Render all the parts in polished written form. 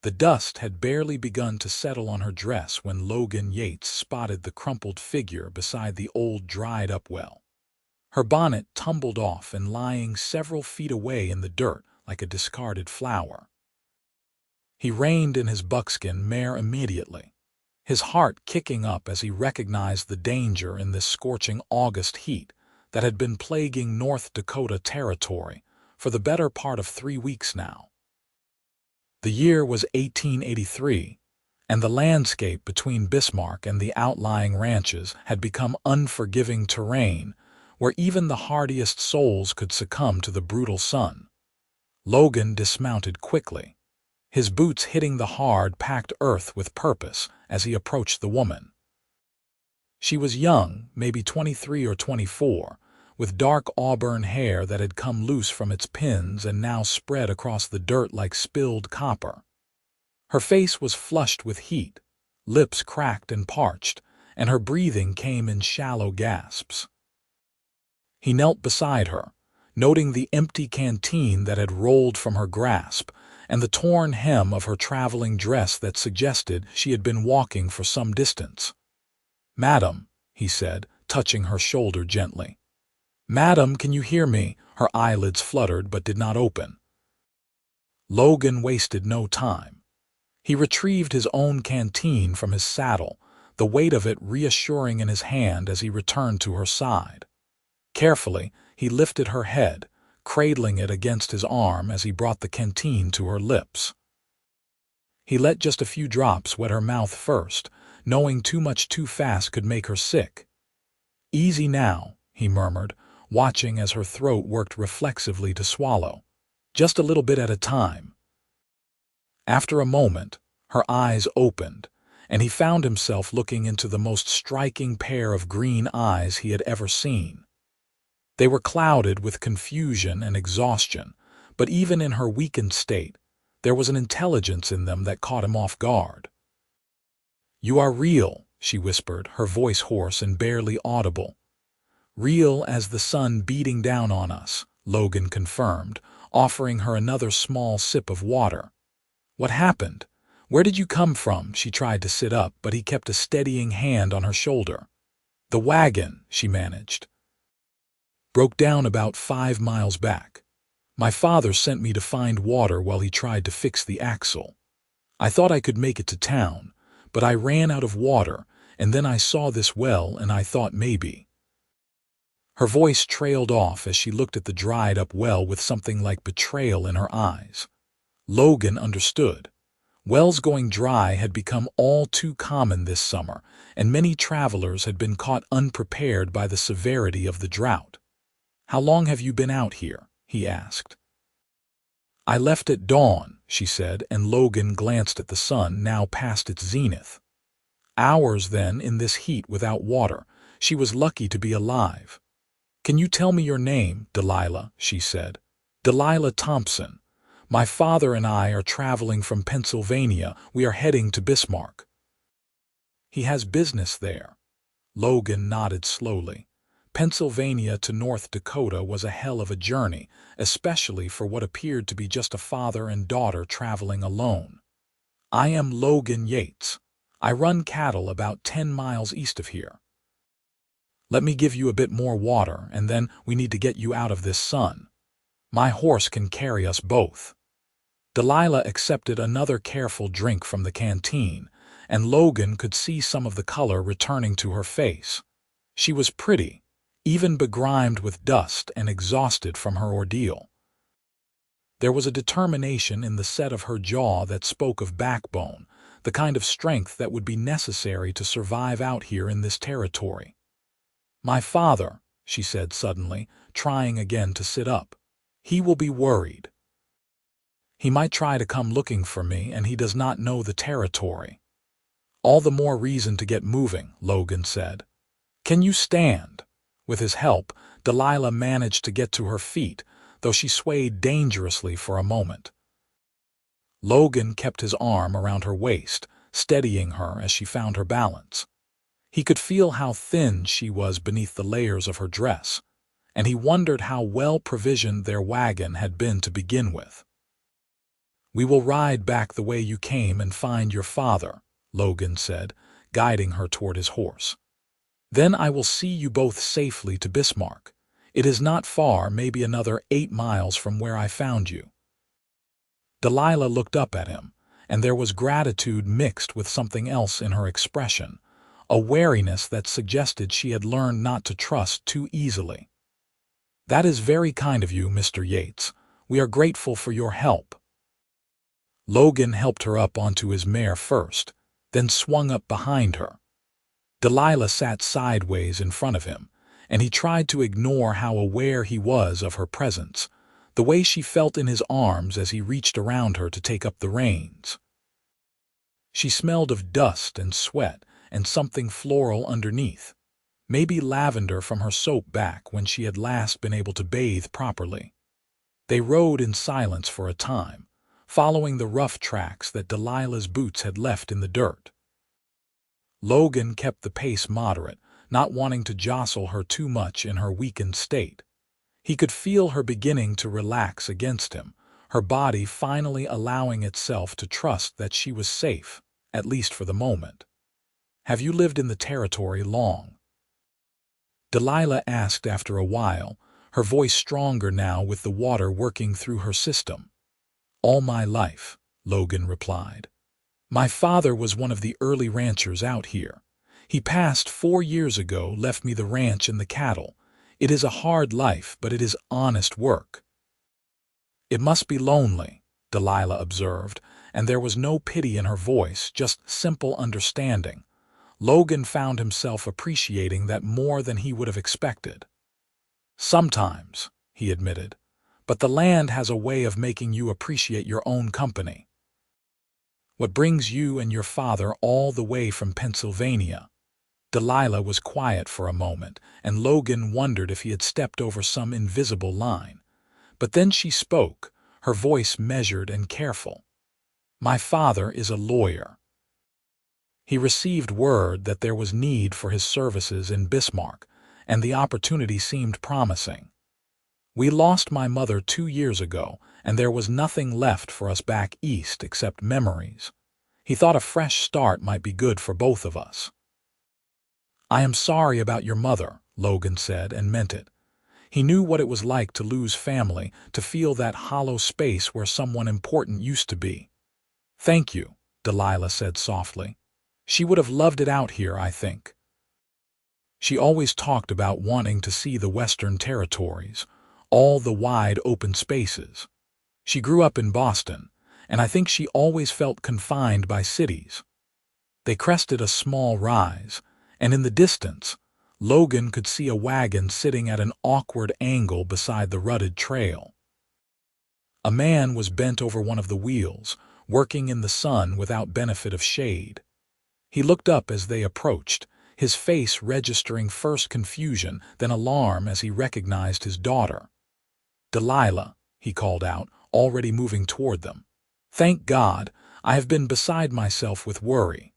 The dust had barely begun to settle on her dress when Logan Yates spotted the crumpled figure beside the old dried-up well. Her bonnet tumbled off and lying several feet away in the dirt like a discarded flower. He reined in his buckskin mare immediately, his heart kicking up as he recognized the danger in this scorching August heat that had been plaguing North Dakota territory for the better part of 3 weeks now. The year was 1883, and the landscape between Bismarck and the outlying ranches had become unforgiving terrain where even the hardiest souls could succumb to the brutal sun. Logan dismounted quickly, his boots hitting the hard, packed earth with purpose as he approached the woman. She was young, maybe 23 or 24, with dark auburn hair that had come loose from its pins and now spread across the dirt like spilled copper. Her face was flushed with heat, lips cracked and parched, and her breathing came in shallow gasps. He knelt beside her, noting the empty canteen that had rolled from her grasp and the torn hem of her traveling dress that suggested she had been walking for some distance. "Madam," he said, touching her shoulder gently. "Madam, can you hear me?" Her eyelids fluttered but did not open. Logan wasted no time. He retrieved his own canteen from his saddle, the weight of it reassuring in his hand as he returned to her side. Carefully, he lifted her head, cradling it against his arm as he brought the canteen to her lips. He let just a few drops wet her mouth first, knowing too much too fast could make her sick. "Easy now," he murmured, watching as her throat worked reflexively to swallow. "Just a little bit at a time." After a moment, her eyes opened, and he found himself looking into the most striking pair of green eyes he had ever seen. They were clouded with confusion and exhaustion, but even in her weakened state, there was an intelligence in them that caught him off guard. "You are real," she whispered, her voice hoarse and barely audible. "Real as the sun beating down on us," Logan confirmed, offering her another small sip of water. "What happened? Where did you come from?" She tried to sit up, but he kept a steadying hand on her shoulder. "The wagon," she managed, "broke down about 5 miles back. My father sent me to find water while he tried to fix the axle. I thought I could make it to town, but I ran out of water, and then I saw this well and I thought maybe." Her voice trailed off as she looked at the dried-up well with something like betrayal in her eyes. Logan understood. Wells going dry had become all too common this summer, and many travelers had been caught unprepared by the severity of the drought. "How long have you been out here?" he asked. "I left at dawn," she said, and Logan glanced at the sun, now past its zenith. "Hours, then, in this heat without water. She was lucky to be alive." "Can you tell me your name, Delilah?" she said. "Delilah Thompson. My father and I are traveling from Pennsylvania. We are heading to Bismarck." "He has business there." Logan nodded slowly. Pennsylvania to North Dakota was a hell of a journey, especially for what appeared to be just a father and daughter traveling alone. "I am Logan Yates. I run cattle about 10 miles east of here. Let me give you a bit more water, and then we need to get you out of this sun. My horse can carry us both." Delilah accepted another careful drink from the canteen, and Logan could see some of the color returning to her face. She was pretty, even begrimed with dust and exhausted from her ordeal. There was a determination in the set of her jaw that spoke of backbone, the kind of strength that would be necessary to survive out here in this territory. "My father," she said suddenly, trying again to sit up. "He will be worried. He might try to come looking for me, and he does not know the territory." "All the more reason to get moving," Logan said. "Can you stand?" With his help, Delilah managed to get to her feet, though she swayed dangerously for a moment. Logan kept his arm around her waist, steadying her as she found her balance. He could feel how thin she was beneath the layers of her dress, and he wondered how well provisioned their wagon had been to begin with. "We will ride back the way you came and find your father," Logan said, guiding her toward his horse. "Then I will see you both safely to Bismarck. It is not far, maybe another 8 miles from where I found you." Delilah looked up at him, and there was gratitude mixed with something else in her expression, a wariness that suggested she had learned not to trust too easily. "That is very kind of you, Mr. Yates. We are grateful for your help." Logan helped her up onto his mare first, then swung up behind her. Delilah sat sideways in front of him, and he tried to ignore how aware he was of her presence, the way she felt in his arms as he reached around her to take up the reins. She smelled of dust and sweat and something floral underneath, maybe lavender from her soap back when she had last been able to bathe properly. They rode in silence for a time, following the rough tracks that Delilah's boots had left in the dirt. Logan kept the pace moderate, not wanting to jostle her too much in her weakened state. He could feel her beginning to relax against him, her body finally allowing itself to trust that she was safe, at least for the moment. "Have you lived in the territory long?" Delilah asked after a while, her voice stronger now with the water working through her system. "All my life," Logan replied. "My father was one of the early ranchers out here. He passed 4 years ago, left me the ranch and the cattle. It is a hard life, but it is honest work." "It must be lonely," Delilah observed, and there was no pity in her voice, just simple understanding. Logan found himself appreciating that more than he would have expected. "Sometimes," he admitted, "but the land has a way of making you appreciate your own company." "What brings you and your father all the way from Pennsylvania?" Delilah was quiet for a moment, and Logan wondered if he had stepped over some invisible line. But then she spoke, her voice measured and careful. "My father is a lawyer. He received word that there was need for his services in Bismarck, and the opportunity seemed promising. We lost my mother 2 years ago, and there was nothing left for us back east except memories. He thought a fresh start might be good for both of us." "I am sorry about your mother," Logan said, and meant it. He knew what it was like to lose family, to feel that hollow space where someone important used to be. "Thank you," Delilah said softly. "She would have loved it out here, I think." She always talked about wanting to see the Western territories, all the wide open spaces. She grew up in Boston, and I think she always felt confined by cities. They crested a small rise, and in the distance, Logan could see a wagon sitting at an awkward angle beside the rutted trail. A man was bent over one of the wheels, working in the sun without benefit of shade. He looked up as they approached, his face registering first confusion, then alarm as he recognized his daughter. "Delilah," he called out, already moving toward them. "Thank God, I have been beside myself with worry."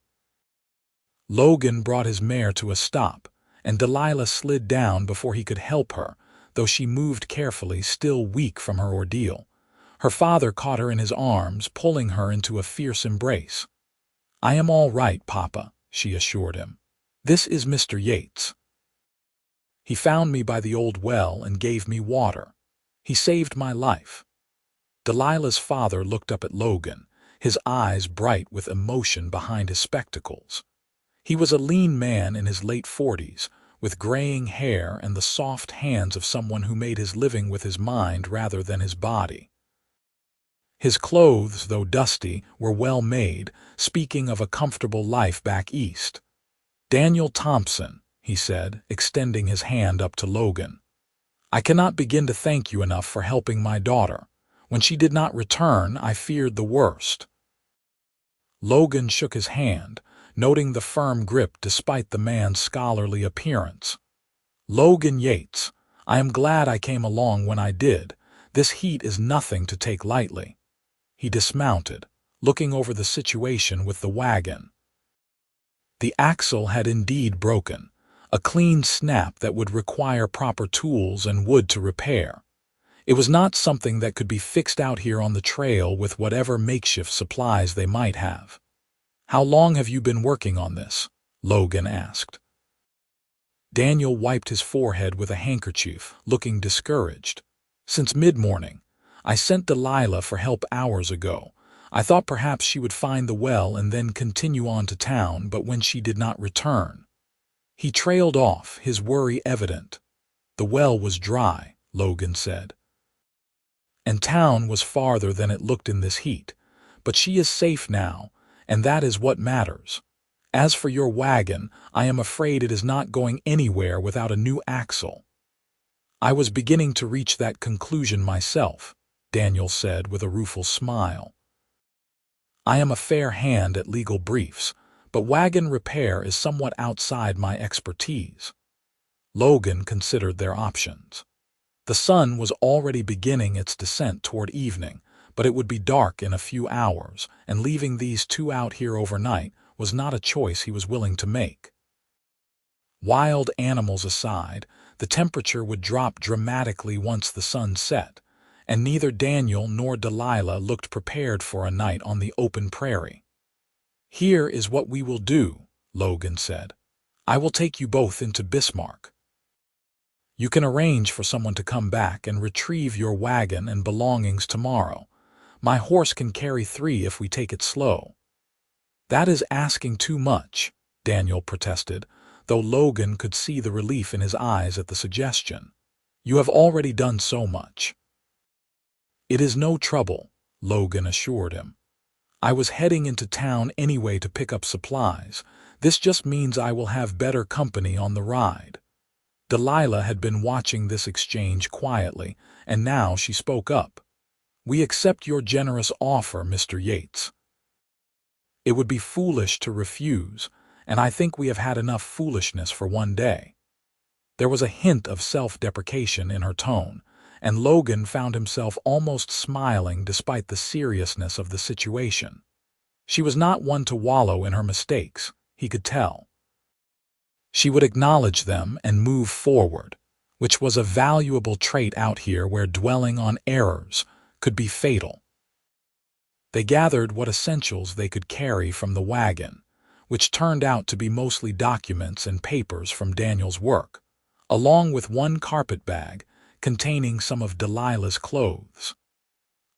Logan brought his mare to a stop, and Delilah slid down before he could help her, though she moved carefully, still weak from her ordeal. Her father caught her in his arms, pulling her into a fierce embrace. "I am all right, Papa," she assured him. "This is Mr. Yates. He found me by the old well and gave me water. He saved my life." Delilah's father looked up at Logan, his eyes bright with emotion behind his spectacles. He was a lean man in his late 40s, with graying hair and the soft hands of someone who made his living with his mind rather than his body. His clothes, though dusty, were well made, speaking of a comfortable life back east. "Daniel Thompson," he said, extending his hand up to Logan. "I cannot begin to thank you enough for helping my daughter. When she did not return, I feared the worst." Logan shook his hand, noting the firm grip despite the man's scholarly appearance. "Logan Yates, I am glad I came along when I did. This heat is nothing to take lightly." He dismounted, looking over the situation with the wagon. The axle had indeed broken, a clean snap that would require proper tools and wood to repair. It was not something that could be fixed out here on the trail with whatever makeshift supplies they might have. "How long have you been working on this?" Logan asked. Daniel wiped his forehead with a handkerchief, looking discouraged. "Since mid-morning. I sent Delilah for help hours ago. I thought perhaps she would find the well and then continue on to town, but when she did not return." He trailed off, his worry evident. "The well was dry," Logan said. "And town was farther than it looked in this heat. But she is safe now, and that is what matters. As for your wagon, I am afraid it is not going anywhere without a new axle." "I was beginning to reach that conclusion myself," Daniel said with a rueful smile. "I am a fair hand at legal briefs, but wagon repair is somewhat outside my expertise." Logan considered their options. The sun was already beginning its descent toward evening, but it would be dark in a few hours, and leaving these two out here overnight was not a choice he was willing to make. Wild animals aside, the temperature would drop dramatically once the sun set, and neither Daniel nor Delilah looked prepared for a night on the open prairie. "Here is what we will do," Logan said. "I will take you both into Bismarck. You can arrange for someone to come back and retrieve your wagon and belongings tomorrow. My horse can carry 3 if we take it slow." "That is asking too much," Daniel protested, though Logan could see the relief in his eyes at the suggestion. "You have already done so much." "It is no trouble," Logan assured him. "I was heading into town anyway to pick up supplies. This just means I will have better company on the ride." Delilah had been watching this exchange quietly, and now she spoke up. "We accept your generous offer, Mr. Yates. It would be foolish to refuse, and I think we have had enough foolishness for one day." There was a hint of self-deprecation in her tone, and Logan found himself almost smiling despite the seriousness of the situation. She was not one to wallow in her mistakes, he could tell. She would acknowledge them and move forward, which was a valuable trait out here where dwelling on errors could be fatal. They gathered what essentials they could carry from the wagon, which turned out to be mostly documents and papers from Daniel's work, along with one carpet bag containing some of Delilah's clothes.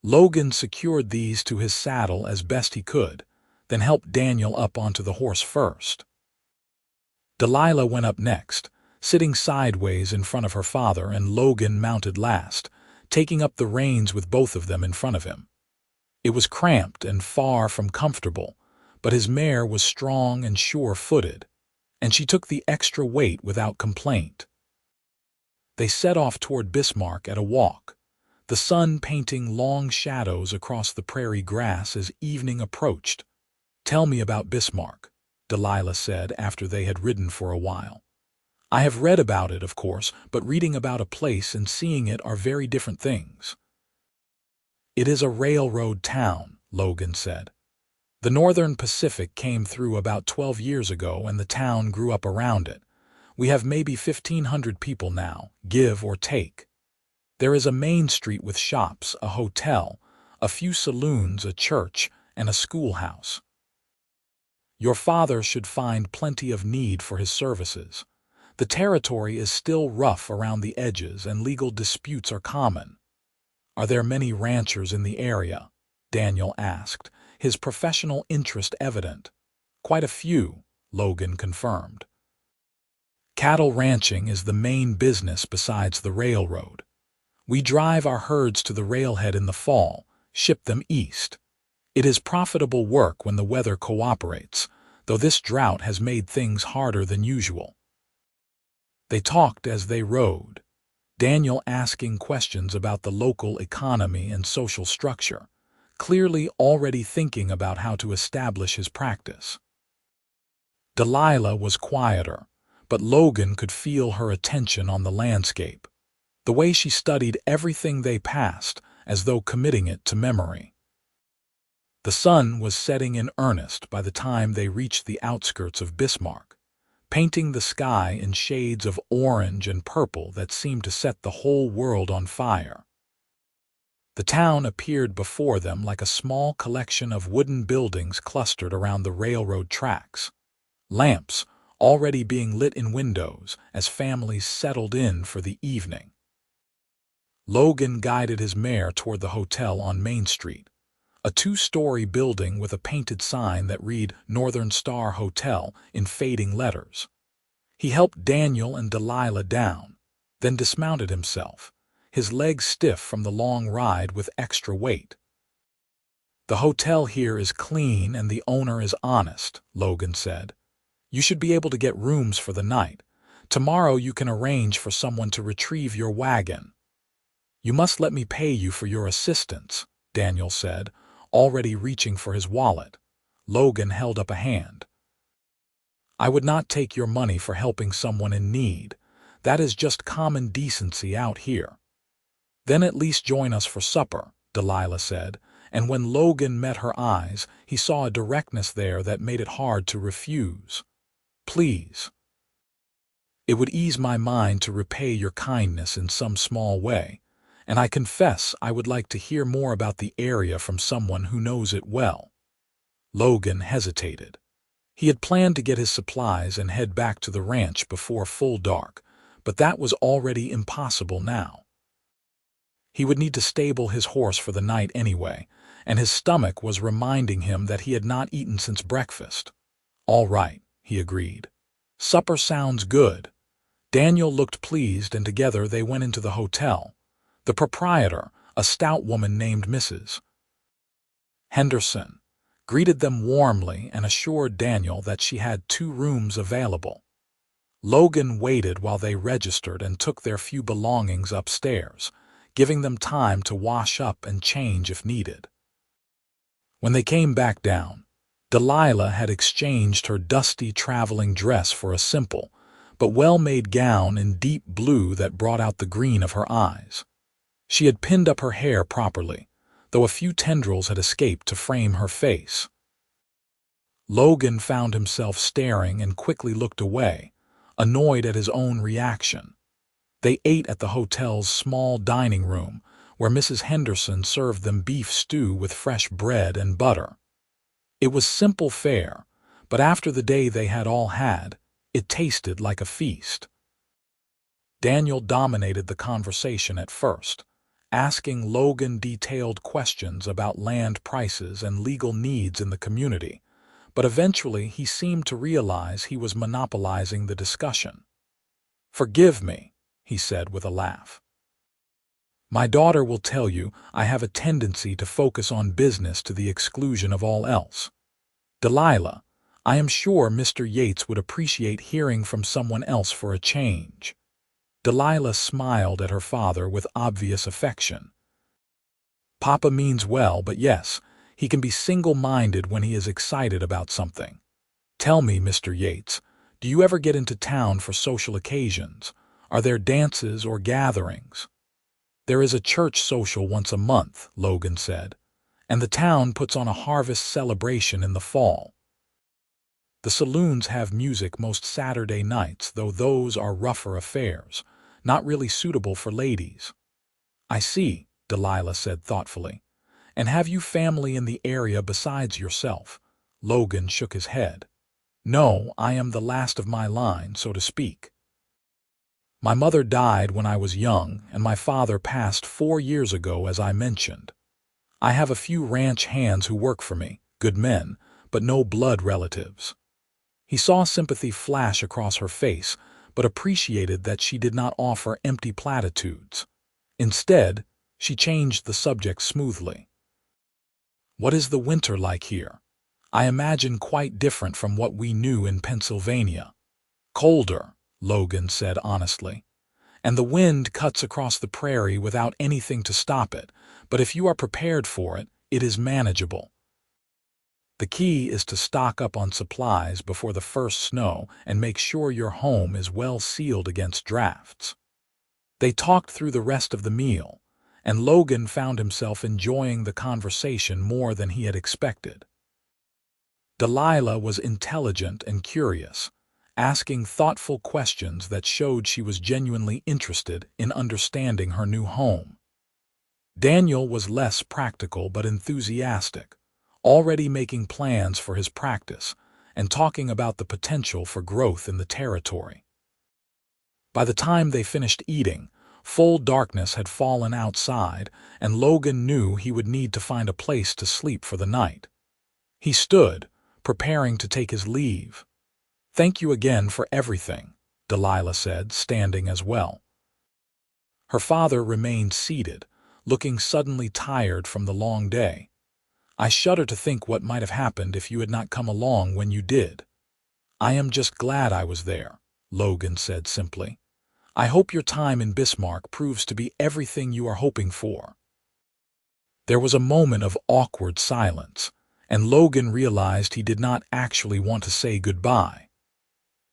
Logan secured these to his saddle as best he could, then helped Daniel up onto the horse first. Delilah went up next, sitting sideways in front of her father, and Logan mounted last, taking up the reins with both of them in front of him. It was cramped and far from comfortable, but his mare was strong and sure-footed, and she took the extra weight without complaint. They set off toward Bismarck at a walk, the sun painting long shadows across the prairie grass as evening approached. "Tell me about Bismarck," Delilah said after they had ridden for a while. "I have read about it, of course, but reading about a place and seeing it are very different things." "It is a railroad town," Logan said. "The Northern Pacific came through about 12 years ago, and the town grew up around it. We have maybe 1,500 people now, give or take. There is a main street with shops, a hotel, a few saloons, a church, and a schoolhouse. Your father should find plenty of need for his services. The territory is still rough around the edges, and legal disputes are common." "Are there many ranchers in the area?" Daniel asked, his professional interest evident. "Quite a few," Logan confirmed. "Cattle ranching is the main business besides the railroad. We drive our herds to the railhead in the fall, ship them east. It is profitable work when the weather cooperates, though this drought has made things harder than usual." They talked as they rode, Daniel asking questions about the local economy and social structure, clearly already thinking about how to establish his practice. Delilah was quieter, but Logan could feel her attention on the landscape, the way she studied everything they passed as though committing it to memory. The sun was setting in earnest by the time they reached the outskirts of Bismarck, painting the sky in shades of orange and purple that seemed to set the whole world on fire. The town appeared before them like a small collection of wooden buildings clustered around the railroad tracks. Lamps already being lit in windows as families settled in for the evening. Logan guided his mare toward the hotel on Main Street, a two-story building with a painted sign that read Northern Star Hotel in fading letters. He helped Daniel and Delilah down, then dismounted himself, his legs stiff from the long ride with extra weight. "The hotel here is clean and the owner is honest," Logan said. "You should be able to get rooms for the night. Tomorrow you can arrange for someone to retrieve your wagon." "You must let me pay you for your assistance," Daniel said, already reaching for his wallet. Logan held up a hand. "I would not take your money for helping someone in need. That is just common decency out here." "Then at least join us for supper," Delilah said, and when Logan met her eyes, he saw a directness there that made it hard to refuse. "Please. It would ease my mind to repay your kindness in some small way, and I confess I would like to hear more about the area from someone who knows it well." Logan hesitated. He had planned to get his supplies and head back to the ranch before full dark, but that was already impossible now. He would need to stable his horse for the night anyway, and his stomach was reminding him that he had not eaten since breakfast. "All right," he agreed. "Supper sounds good." Daniel looked pleased, and together they went into the hotel. The proprietor, a stout woman named Mrs. Henderson, greeted them warmly and assured Daniel that she had 2 rooms available. Logan waited while they registered and took their few belongings upstairs, giving them time to wash up and change if needed. When they came back down, Delilah had exchanged her dusty traveling dress for a simple, but well-made gown in deep blue that brought out the green of her eyes. She had pinned up her hair properly, though a few tendrils had escaped to frame her face. Logan found himself staring and quickly looked away, annoyed at his own reaction. They ate at the hotel's small dining room, where Mrs. Henderson served them beef stew with fresh bread and butter. It was simple fare, but after the day they had all had, it tasted like a feast. Daniel dominated the conversation at first, asking Logan detailed questions about land prices and legal needs in the community, but eventually he seemed to realize he was monopolizing the discussion. "Forgive me," he said with a laugh. "My daughter will tell you I have a tendency to focus on business to the exclusion of all else. Delilah, I am sure Mr. Yates would appreciate hearing from someone else for a change." Delilah smiled at her father with obvious affection. "Papa means well, but yes, he can be single-minded when he is excited about something. Tell me, Mr. Yates, do you ever get into town for social occasions? Are there dances or gatherings?" "There is a church social once a month," Logan said, "and the town puts on a harvest celebration in the fall. The saloons have music most Saturday nights, though those are rougher affairs, not really suitable for ladies." "I see," Delilah said thoughtfully. "And have you family in the area besides yourself?" Logan shook his head. "No, I am the last of my line, so to speak. My mother died when I was young, and my father passed 4 years ago, as I mentioned. I have a few ranch hands who work for me, good men, but no blood relatives." He saw sympathy flash across her face, but appreciated that she did not offer empty platitudes. Instead, she changed the subject smoothly. "What is the winter like here? I imagine quite different from what we knew in Pennsylvania." "Colder," Logan said honestly. "And the wind cuts across the prairie without anything to stop it, but if you are prepared for it, it is manageable. The key is to stock up on supplies before the first snow and make sure your home is well sealed against drafts." They talked through the rest of the meal, and Logan found himself enjoying the conversation more than he had expected. Delilah was intelligent and curious, asking thoughtful questions that showed she was genuinely interested in understanding her new home. Daniel was less practical but enthusiastic, already making plans for his practice and talking about the potential for growth in the territory. By the time they finished eating, full darkness had fallen outside, and Logan knew he would need to find a place to sleep for the night. He stood, preparing to take his leave. "Thank you again for everything," Delilah said, standing as well. Her father remained seated, looking suddenly tired from the long day. "I shudder to think what might have happened if you had not come along when you did." "I am just glad I was there," Logan said simply. "I hope your time in Bismarck proves to be everything you are hoping for." There was a moment of awkward silence, and Logan realized he did not actually want to say goodbye.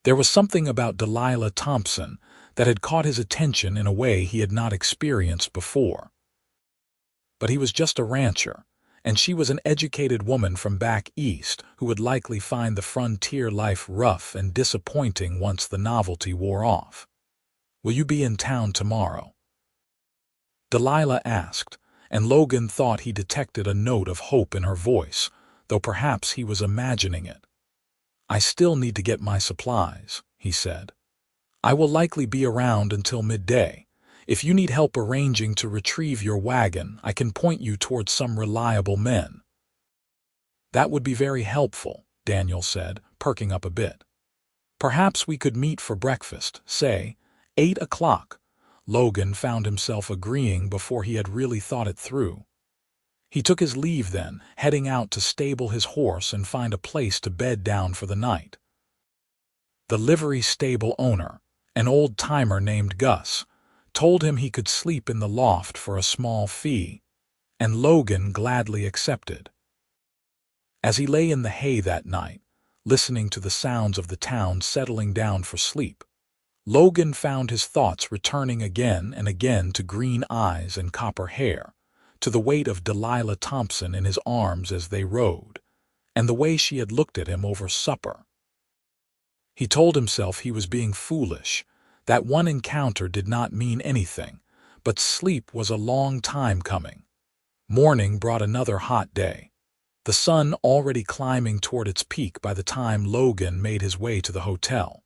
There was something about Delilah Thompson that had caught his attention in a way he had not experienced before. But he was just a rancher, and she was an educated woman from back east who would likely find the frontier life rough and disappointing once the novelty wore off. "Will you be in town tomorrow?" Delilah asked, and Logan thought he detected a note of hope in her voice, though perhaps he was imagining it. "I still need to get my supplies," he said. "I will likely be around until midday. If you need help arranging to retrieve your wagon, I can point you towards some reliable men." "That would be very helpful," Daniel said, perking up a bit. "Perhaps we could meet for breakfast, say, 8 o'clock. Logan found himself agreeing before he had really thought it through. He took his leave then, heading out to stable his horse and find a place to bed down for the night. The livery stable owner, an old-timer named Gus, told him he could sleep in the loft for a small fee, and Logan gladly accepted. As he lay in the hay that night, listening to the sounds of the town settling down for sleep, Logan found his thoughts returning again and again to green eyes and copper hair, to the weight of Delilah Thompson in his arms as they rode, and the way she had looked at him over supper. He told himself he was being foolish, that one encounter did not mean anything, but sleep was a long time coming. Morning brought another hot day, the sun already climbing toward its peak by the time Logan made his way to the hotel.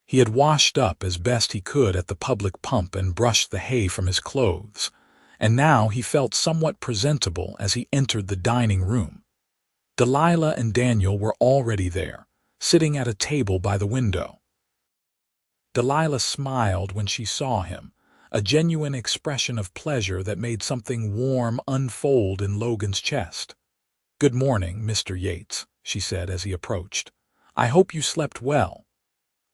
He had washed up as best he could at the public pump and brushed the hay from his clothes, and now he felt somewhat presentable as he entered the dining room. Delilah and Daniel were already there, sitting at a table by the window. Delilah smiled when she saw him, a genuine expression of pleasure that made something warm unfold in Logan's chest. "Good morning, Mr. Yates," she said as he approached. "I hope you slept well."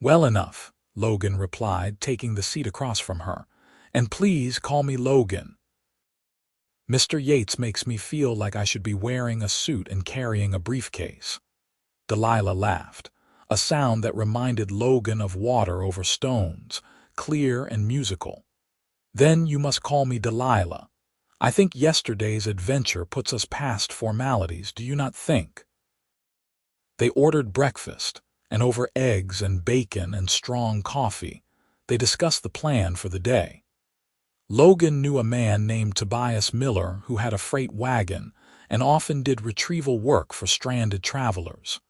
"Well enough," Logan replied, taking the seat across from her. "And please call me Logan." "Mr. Yates makes me feel like I should be wearing a suit and carrying a briefcase." Delilah laughed, a sound that reminded Logan of water over stones, clear and musical. "Then you must call me Delilah. I think yesterday's adventure puts us past formalities, do you not think?" They ordered breakfast, and over eggs and bacon and strong coffee, they discussed the plan for the day. Logan knew a man named Tobias Miller who had a freight wagon and often did retrieval work for stranded travelers.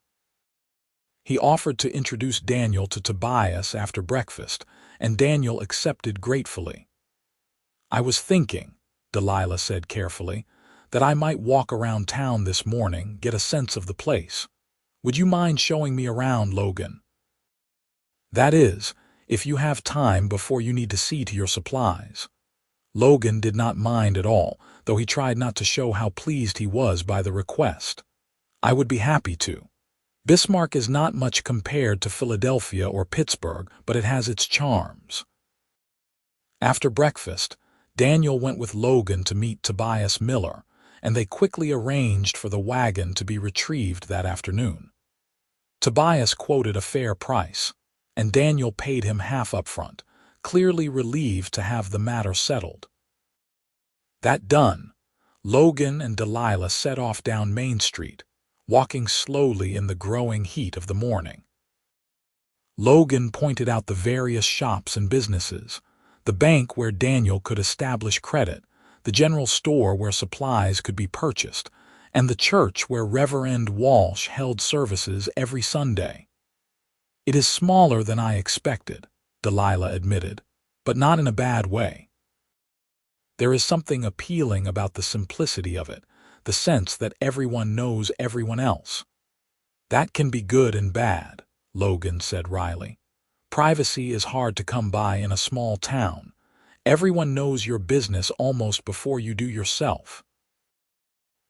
He offered to introduce Daniel to Tobias after breakfast, and Daniel accepted gratefully. "I was thinking," Delilah said carefully, "that I might walk around town this morning, get a sense of the place. Would you mind showing me around, Logan? That is, if you have time before you need to see to your supplies." Logan did not mind at all, though he tried not to show how pleased he was by the request. "I would be happy to. Bismarck is not much compared to Philadelphia or Pittsburgh, but it has its charms." After breakfast, Daniel went with Logan to meet Tobias Miller, and they quickly arranged for the wagon to be retrieved that afternoon. Tobias quoted a fair price, and Daniel paid him half up front, clearly relieved to have the matter settled. That done, Logan and Delilah set off down Main Street, walking slowly in the growing heat of the morning. Logan pointed out the various shops and businesses, the bank where Daniel could establish credit, the general store where supplies could be purchased, and the church where Reverend Walsh held services every Sunday. "It is smaller than I expected," Delilah admitted, "but not in a bad way. There is something appealing about the simplicity of it, the sense that everyone knows everyone else." "That can be good and bad," Logan said wryly. "Privacy is hard to come by in a small town. Everyone knows your business almost before you do yourself."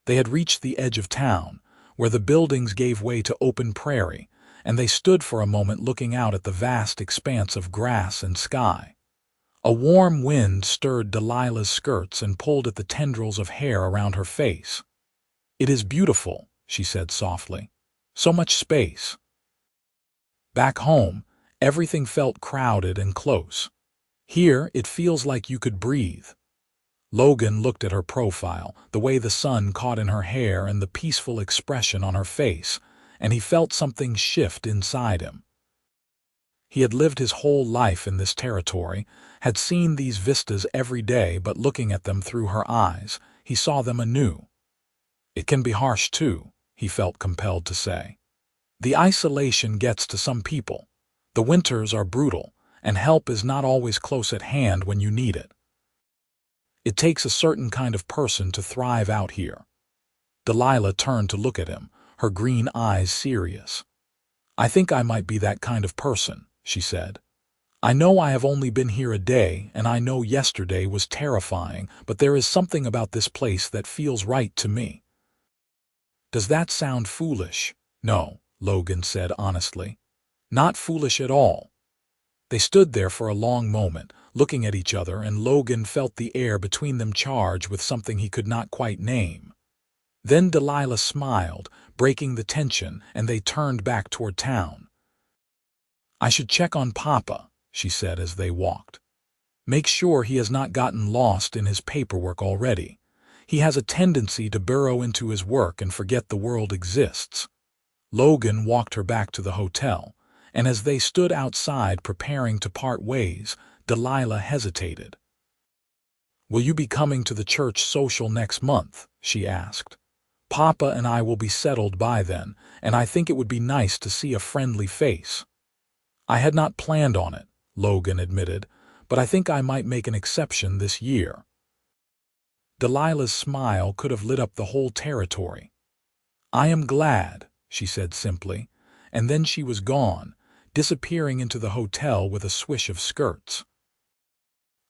They had reached the edge of town, where the buildings gave way to open prairie, and they stood for a moment looking out at the vast expanse of grass and sky. A warm wind stirred Delilah's skirts and pulled at the tendrils of hair around her face. "It is beautiful," she said softly. "So much space." Back home, everything felt crowded and close. Here, it feels like you could breathe. Logan looked at her profile, the way the sun caught in her hair and the peaceful expression on her face, and he felt something shift inside him. He had lived his whole life in this territory, had seen these vistas every day, but looking at them through her eyes, he saw them anew. "It can be harsh too," he felt compelled to say. "The isolation gets to some people. The winters are brutal, and help is not always close at hand when you need it. It takes a certain kind of person to thrive out here." Delilah turned to look at him, her green eyes serious. "I think I might be that kind of person," she said. "I know I have only been here a day, and I know yesterday was terrifying, but there is something about this place that feels right to me." "Does that sound foolish?" "No," Logan said honestly. "Not foolish at all." They stood there for a long moment, looking at each other, and Logan felt the air between them charge with something he could not quite name. Then Delilah smiled, breaking the tension, and they turned back toward town. "I should check on Papa," she said as they walked. "Make sure he has not gotten lost in his paperwork already. He has a tendency to burrow into his work and forget the world exists." Logan walked her back to the hotel, and as they stood outside preparing to part ways, Delilah hesitated. "Will you be coming to the church social next month?" she asked. "Papa and I will be settled by then, and I think it would be nice to see a friendly face." "I had not planned on it," Logan admitted, "but I think I might make an exception this year." Delilah's smile could have lit up the whole territory. "I am glad," she said simply, and then she was gone, disappearing into the hotel with a swish of skirts.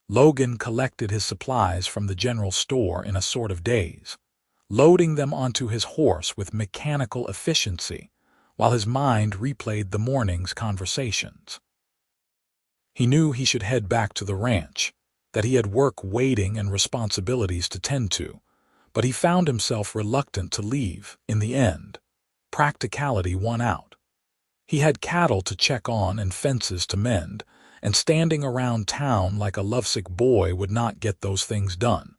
Logan collected his supplies from the general store in a sort of daze, loading them onto his horse with mechanical efficiency, while his mind replayed the morning's conversations. He knew he should head back to the ranch, that he had work waiting and responsibilities to tend to, but he found himself reluctant to leave in the end. Practicality won out. He had cattle to check on and fences to mend, and standing around town like a lovesick boy would not get those things done.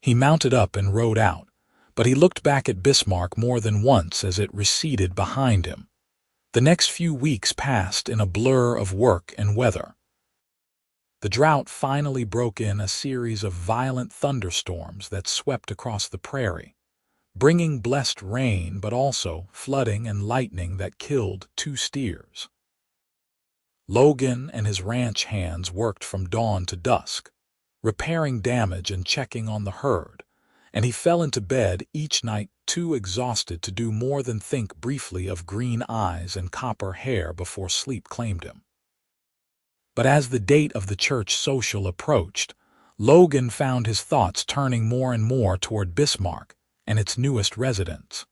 He mounted up and rode out, but he looked back at Bismarck more than once as it receded behind him. The next few weeks passed in a blur of work and weather. The drought finally broke in a series of violent thunderstorms that swept across the prairie, bringing blessed rain but also flooding and lightning that killed 2 steers. Logan and his ranch hands worked from dawn to dusk, repairing damage and checking on the herd, and he fell into bed each night too exhausted to do more than think briefly of green eyes and copper hair before sleep claimed him. But as the date of the church social approached, Logan found his thoughts turning more and more toward Bismarck and its newest residents.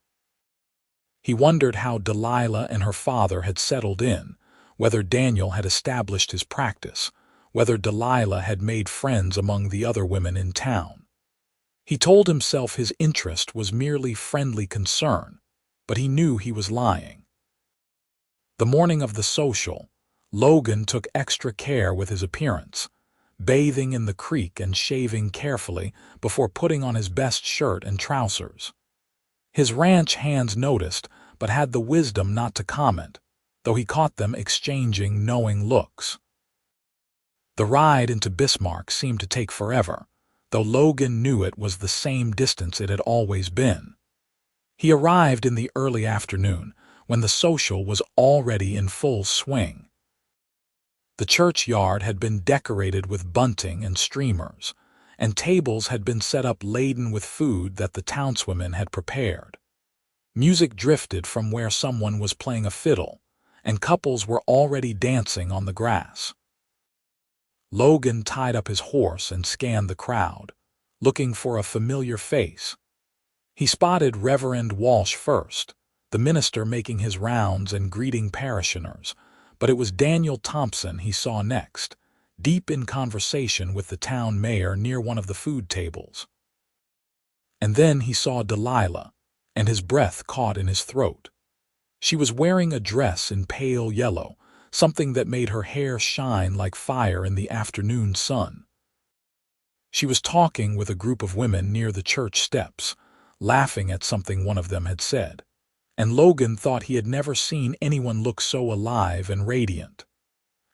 He wondered how Delilah and her father had settled in, whether Daniel had established his practice, whether Delilah had made friends among the other women in town. He told himself his interest was merely friendly concern, but he knew he was lying. The morning of the social, Logan took extra care with his appearance, bathing in the creek and shaving carefully before putting on his best shirt and trousers. His ranch hands noticed, but had the wisdom not to comment, though he caught them exchanging knowing looks. The ride into Bismarck seemed to take forever, though Logan knew it was the same distance it had always been. He arrived in the early afternoon, when the social was already in full swing. The churchyard had been decorated with bunting and streamers, and tables had been set up laden with food that the townswomen had prepared. Music drifted from where someone was playing a fiddle, and couples were already dancing on the grass. Logan tied up his horse and scanned the crowd, looking for a familiar face. He spotted Reverend Walsh first, the minister making his rounds and greeting parishioners, but it was Daniel Thompson he saw next, deep in conversation with the town mayor near one of the food tables. And then he saw Delilah, and his breath caught in his throat. She was wearing a dress in pale yellow, something that made her hair shine like fire in the afternoon sun. She was talking with a group of women near the church steps, laughing at something one of them had said, and Logan thought he had never seen anyone look so alive and radiant.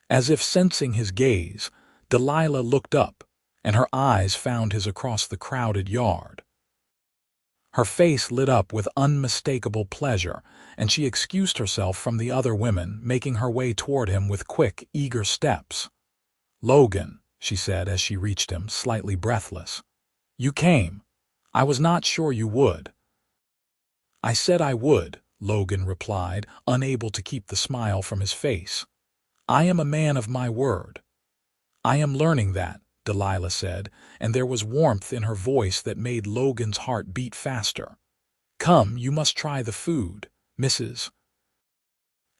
As if sensing his gaze, Delilah looked up, and her eyes found his across the crowded yard. Her face lit up with unmistakable pleasure, and she excused herself from the other women, making her way toward him with quick, eager steps. "Logan," she said as she reached him, slightly breathless. "You came. I was not sure you would." "I said I would," Logan replied, unable to keep the smile from his face. "I am a man of my word." "I am learning that," Delilah said, and there was warmth in her voice that made Logan's heart beat faster. "Come, you must try the food, Mrs.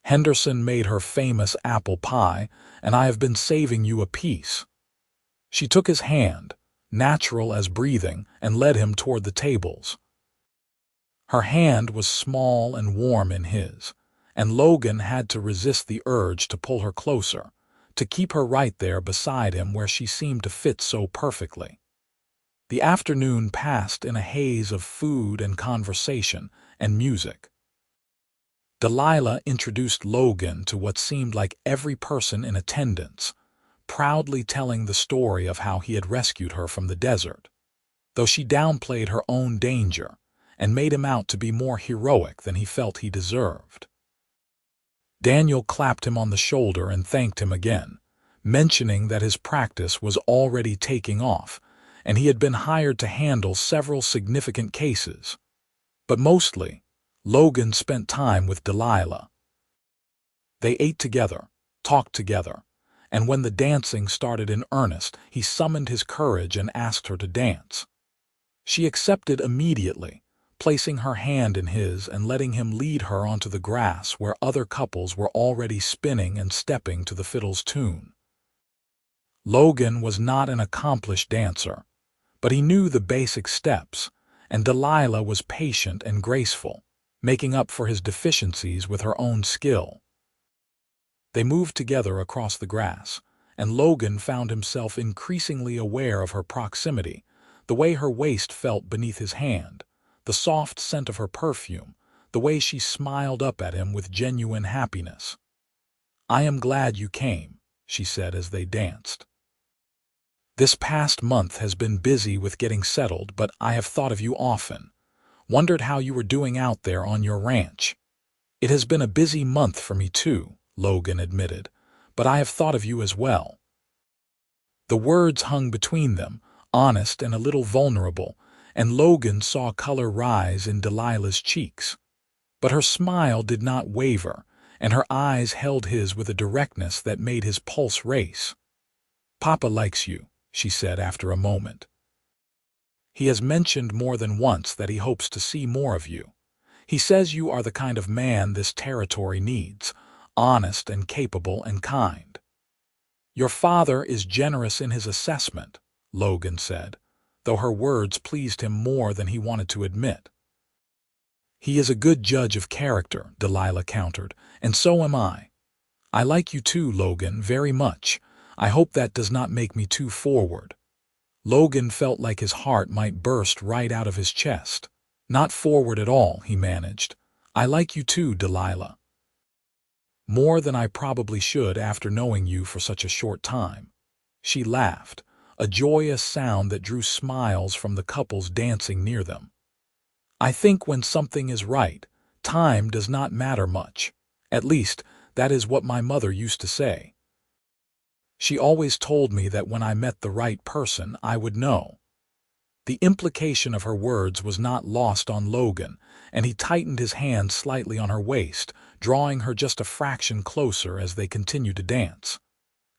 Henderson made her famous apple pie, and I have been saving you a piece." She took his hand, natural as breathing, and led him toward the tables. Her hand was small and warm in his, and Logan had to resist the urge to pull her closer, to keep her right there beside him where she seemed to fit so perfectly. The afternoon passed in a haze of food and conversation and music. Delilah introduced Logan to what seemed like every person in attendance, proudly telling the story of how he had rescued her from the desert, though she downplayed her own danger and made him out to be more heroic than he felt he deserved. Daniel clapped him on the shoulder and thanked him again, mentioning that his practice was already taking off, and he had been hired to handle several significant cases. But mostly, Logan spent time with Delilah. They ate together, talked together, and when the dancing started in earnest, he summoned his courage and asked her to dance. She accepted immediately, placing her hand in his and letting him lead her onto the grass where other couples were already spinning and stepping to the fiddle's tune. Logan was not an accomplished dancer, but he knew the basic steps, and Delilah was patient and graceful, making up for his deficiencies with her own skill. They moved together across the grass, and Logan found himself increasingly aware of her proximity, the way her waist felt beneath his hand, the soft scent of her perfume, the way she smiled up at him with genuine happiness. "I am glad you came," she said as they danced. "This past month has been busy with getting settled, but I have thought of you often. Wondered how you were doing out there on your ranch." "It has been a busy month for me too," Logan admitted, "but I have thought of you as well." The words hung between them, honest and a little vulnerable, and Logan saw color rise in Delilah's cheeks. But her smile did not waver, and her eyes held his with a directness that made his pulse race. "Papa likes you," she said after a moment. "He has mentioned more than once that he hopes to see more of you. He says you are the kind of man this territory needs, honest and capable and kind." "Your father is generous in his assessment," Logan said, though her words pleased him more than he wanted to admit. "He is a good judge of character," Delilah countered, "and so am I. I like you too, Logan, very much. I hope that does not make me too forward." Logan felt like his heart might burst right out of his chest. "Not forward at all," he managed. "I like you too, Delilah. More than I probably should after knowing you for such a short time." She laughed, a joyous sound that drew smiles from the couples dancing near them. I think when something is right, time does not matter much. At least, that is what my mother used to say. She always told me that when I met the right person, I would know. The implication of her words was not lost on Logan, and he tightened his hand slightly on her waist, drawing her just a fraction closer as they continued to dance.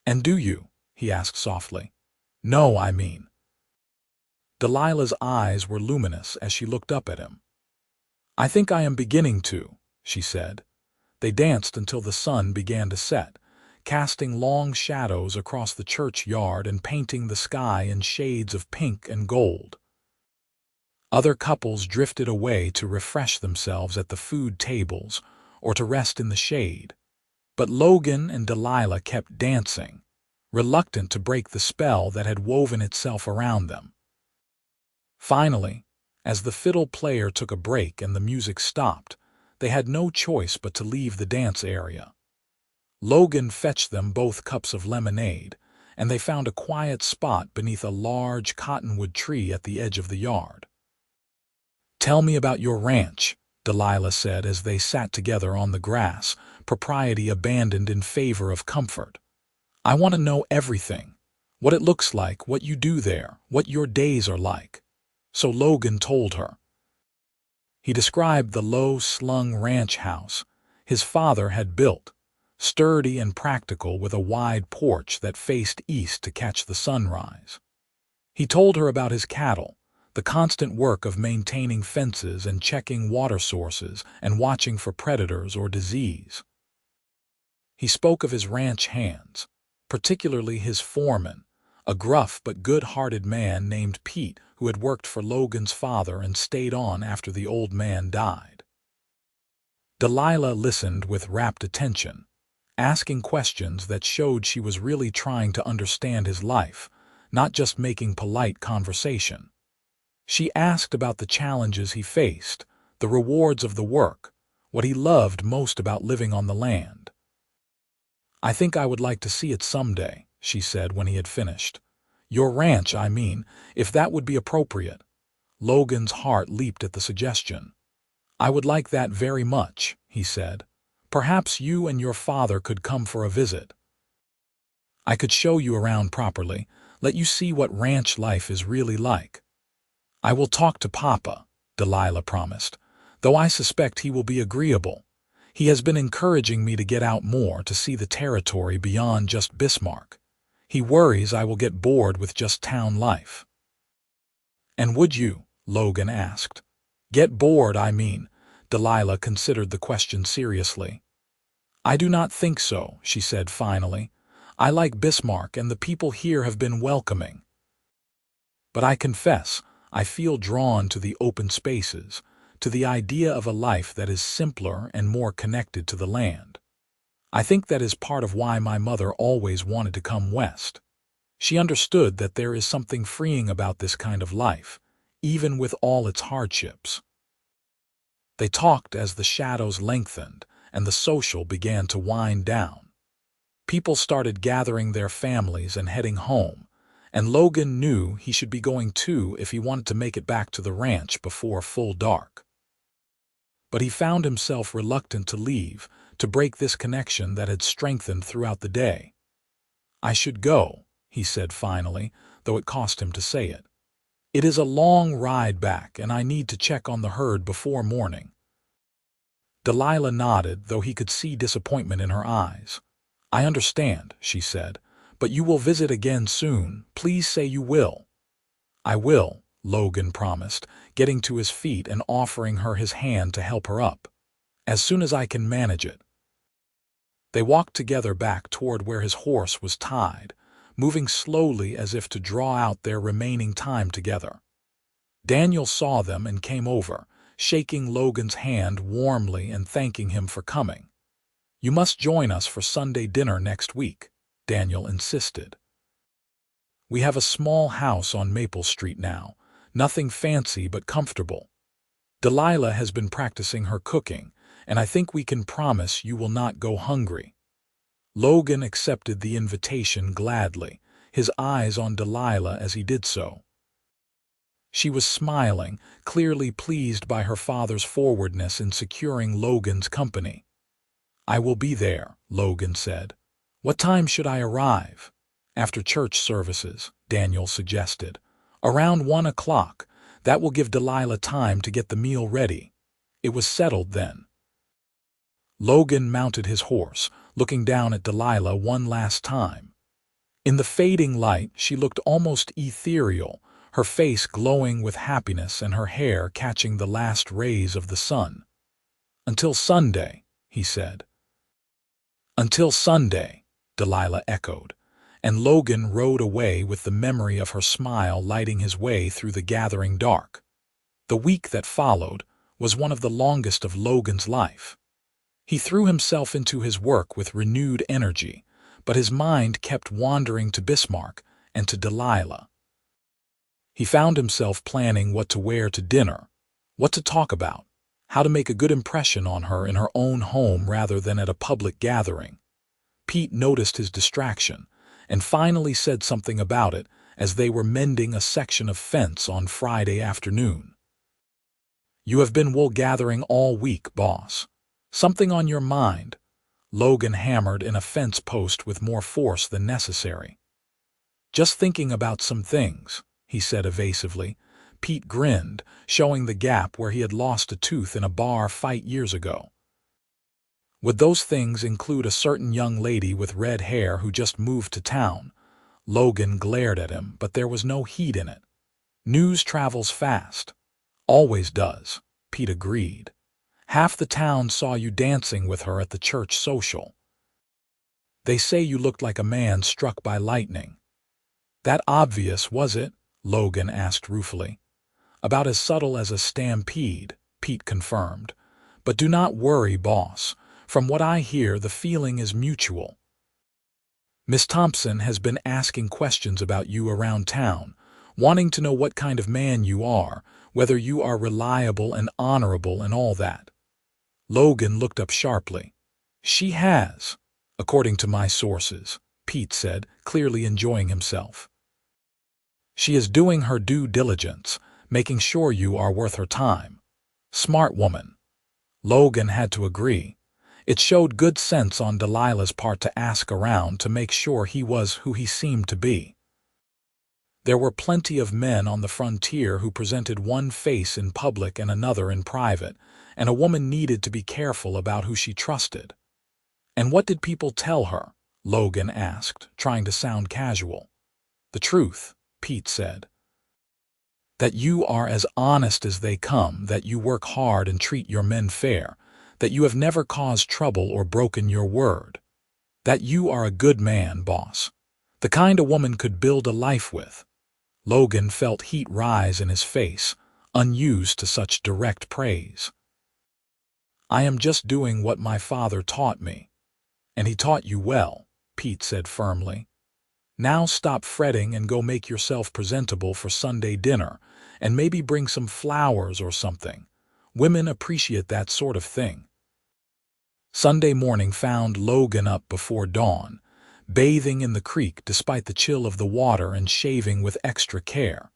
"And do you?" he asked softly. "No, I mean." Delilah's eyes were luminous as she looked up at him. "I think I am beginning to," she said. They danced until the sun began to set, casting long shadows across the churchyard and painting the sky in shades of pink and gold. Other couples drifted away to refresh themselves at the food tables or to rest in the shade, but Logan and Delilah kept dancing, reluctant to break the spell that had woven itself around them. Finally, as the fiddle player took a break and the music stopped, they had no choice but to leave the dance area. Logan fetched them both cups of lemonade, and they found a quiet spot beneath a large cottonwood tree at the edge of the yard. "Tell me about your ranch," Delilah said as they sat together on the grass, propriety abandoned in favor of comfort. "I want to know everything. What it looks like, what you do there, what your days are like." So Logan told her. He described the low-slung ranch house his father had built, sturdy and practical with a wide porch that faced east to catch the sunrise. He told her about his cattle, the constant work of maintaining fences and checking water sources and watching for predators or disease. He spoke of his ranch hands, particularly his foreman, a gruff but good-hearted man named Pete who had worked for Logan's father and stayed on after the old man died. Delilah listened with rapt attention, asking questions that showed she was really trying to understand his life, not just making polite conversation. She asked about the challenges he faced, the rewards of the work, what he loved most about living on the land. "I think I would like to see it someday," she said when he had finished. "Your ranch, I mean, if that would be appropriate." Logan's heart leaped at the suggestion. "I would like that very much," he said. "Perhaps you and your father could come for a visit. I could show you around properly, let you see what ranch life is really like." "I will talk to Papa," Delilah promised, "though I suspect he will be agreeable. He has been encouraging me to get out more to see the territory beyond just Bismarck. He worries I will get bored with just town life." "And would you?" Logan asked. "Get bored, I mean." Delilah considered the question seriously. "I do not think so," she said finally. "I like Bismarck and the people here have been welcoming. But I confess, I feel drawn to the open spaces, to the idea of a life that is simpler and more connected to the land. I think that is part of why my mother always wanted to come west. She understood that there is something freeing about this kind of life, even with all its hardships." They talked as the shadows lengthened and the social began to wind down. People started gathering their families and heading home, and Logan knew he should be going too if he wanted to make it back to the ranch before full dark. But he found himself reluctant to leave, to break this connection that had strengthened throughout the day. "I should go," he said finally, though it cost him to say it. "It is a long ride back, and I need to check on the herd before morning." Delilah nodded, though he could see disappointment in her eyes. "I understand," she said, "but you will visit again soon. Please say you will." "I will," Logan promised, getting to his feet and offering her his hand to help her up. "As soon as I can manage it." They walked together back toward where his horse was tied, moving slowly as if to draw out their remaining time together. Daniel saw them and came over, shaking Logan's hand warmly and thanking him for coming. "You must join us for Sunday dinner next week," Daniel insisted. "We have a small house on Maple Street now, nothing fancy but comfortable. Delilah has been practicing her cooking, and I think we can promise you will not go hungry." Logan accepted the invitation gladly, his eyes on Delilah as he did so. She was smiling, clearly pleased by her father's forwardness in securing Logan's company. "I will be there," Logan said. "What time should I arrive?" "After church services," Daniel suggested. "Around 1 o'clock. That will give Delilah time to get the meal ready." It was settled then. Logan mounted his horse, looking down at Delilah one last time. In the fading light, she looked almost ethereal, her face glowing with happiness and her hair catching the last rays of the sun. "Until Sunday," he said. "Until Sunday," Delilah echoed, and Logan rode away with the memory of her smile lighting his way through the gathering dark. The week that followed was one of the longest of Logan's life. He threw himself into his work with renewed energy, but his mind kept wandering to Bismarck and to Delilah. He found himself planning what to wear to dinner, what to talk about, how to make a good impression on her in her own home rather than at a public gathering. Pete noticed his distraction and finally said something about it as they were mending a section of fence on Friday afternoon. "You have been wool gathering all week, boss. Something on your mind?" Logan hammered in a fence post with more force than necessary. "Just thinking about some things," he said evasively. Pete grinned, showing the gap where he had lost a tooth in a bar fight years ago. "Would those things include a certain young lady with red hair who just moved to town?" Logan glared at him, but there was no heat in it. "News travels fast." "Always does," Pete agreed. "Half the town saw you dancing with her at the church social. They say you looked like a man struck by lightning." "That obvious, was it?" Logan asked ruefully. "About as subtle as a stampede," Pete confirmed. "But do not worry, boss. From what I hear, the feeling is mutual. Miss Thompson has been asking questions about you around town, wanting to know what kind of man you are, whether you are reliable and honorable and all that." Logan looked up sharply. "She has, according to my sources," Pete said, clearly enjoying himself. "She is doing her due diligence, making sure you are worth her time. Smart woman." Logan had to agree. It showed good sense on Delilah's part to ask around to make sure he was who he seemed to be. There were plenty of men on the frontier who presented one face in public and another in private, and a woman needed to be careful about who she trusted. "And what did people tell her?" Logan asked, trying to sound casual. "The truth," Pete said. "That you are as honest as they come, that you work hard and treat your men fair, that you have never caused trouble or broken your word. That you are a good man, boss. The kind a woman could build a life with." Logan felt heat rise in his face, unused to such direct praise. "I am just doing what my father taught me." "And he taught you well," Pete said firmly. "Now stop fretting and go make yourself presentable for Sunday dinner, and maybe bring some flowers or something. Women appreciate that sort of thing." Sunday morning found Logan up before dawn, bathing in the creek despite the chill of the water and shaving with extra care.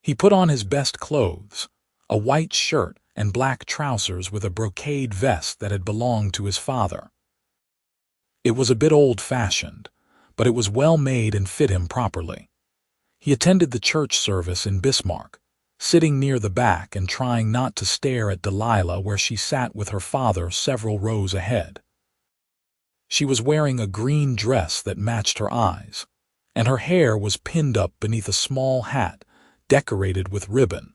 He put on his best clothes, a white shirt and black trousers with a brocade vest that had belonged to his father. It was a bit old-fashioned, but it was well made and fit him properly. He attended the church service in Bismarck, sitting near the back and trying not to stare at Delilah where she sat with her father several rows ahead. She was wearing a green dress that matched her eyes, and her hair was pinned up beneath a small hat decorated with ribbon.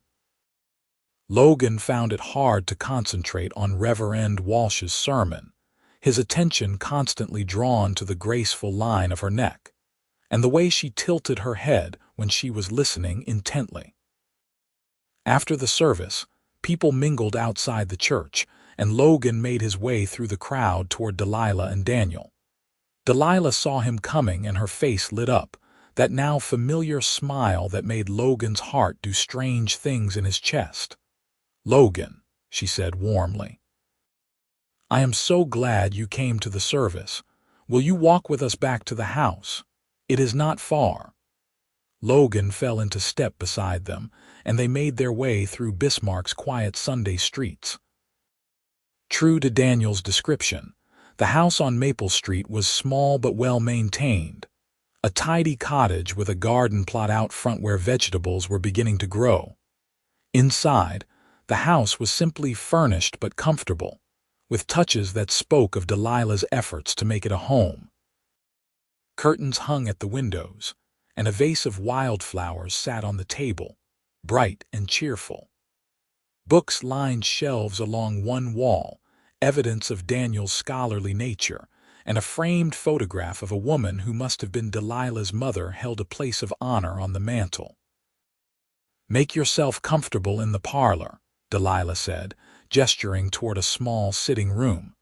Logan found it hard to concentrate on Reverend Walsh's sermon, his attention constantly drawn to the graceful line of her neck, and the way she tilted her head when she was listening intently. After the service, people mingled outside the church, and Logan made his way through the crowd toward Delilah and Daniel. Delilah saw him coming and her face lit up, that now familiar smile that made Logan's heart do strange things in his chest. "Logan," she said warmly, "I am so glad you came to the service. Will you walk with us back to the house?" It is not far. Logan fell into step beside them, and they made their way through Bismarck's quiet Sunday streets. True to Daniel's description, the house on Maple Street was small but well-maintained, a tidy cottage with a garden plot out front where vegetables were beginning to grow. Inside, the house was simply furnished but comfortable, with touches that spoke of Delilah's efforts to make it a home. Curtains hung at the windows, and a vase of wildflowers sat on the table, bright and cheerful. Books lined shelves along one wall, evidence of Daniel's scholarly nature, and a framed photograph of a woman who must have been Delilah's mother held a place of honor on the mantel. "Make yourself comfortable in the parlor," Delilah said, gesturing toward a small sitting room.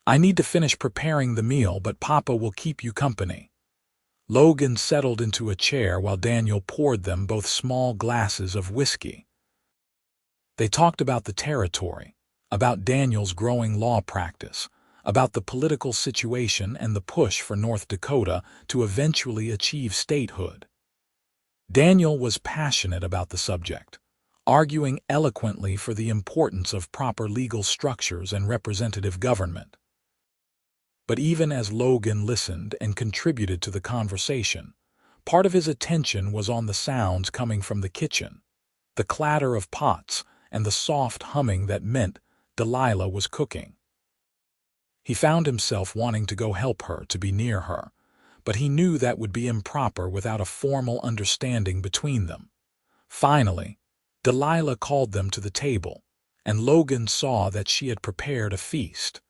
"I need to finish preparing the meal, but Papa will keep you company." Logan settled into a chair while Daniel poured them both small glasses of whiskey. They talked about the territory, about Daniel's growing law practice, about the political situation and the push for North Dakota to eventually achieve statehood. Daniel was passionate about the subject, arguing eloquently for the importance of proper legal structures and representative government. But even as Logan listened and contributed to the conversation, part of his attention was on the sounds coming from the kitchen, the clatter of pots and the soft humming that meant Delilah was cooking. He found himself wanting to go help her, to be near her, but he knew that would be improper without a formal understanding between them. Finally, Delilah called them to the table, and Logan saw that she had prepared a feast.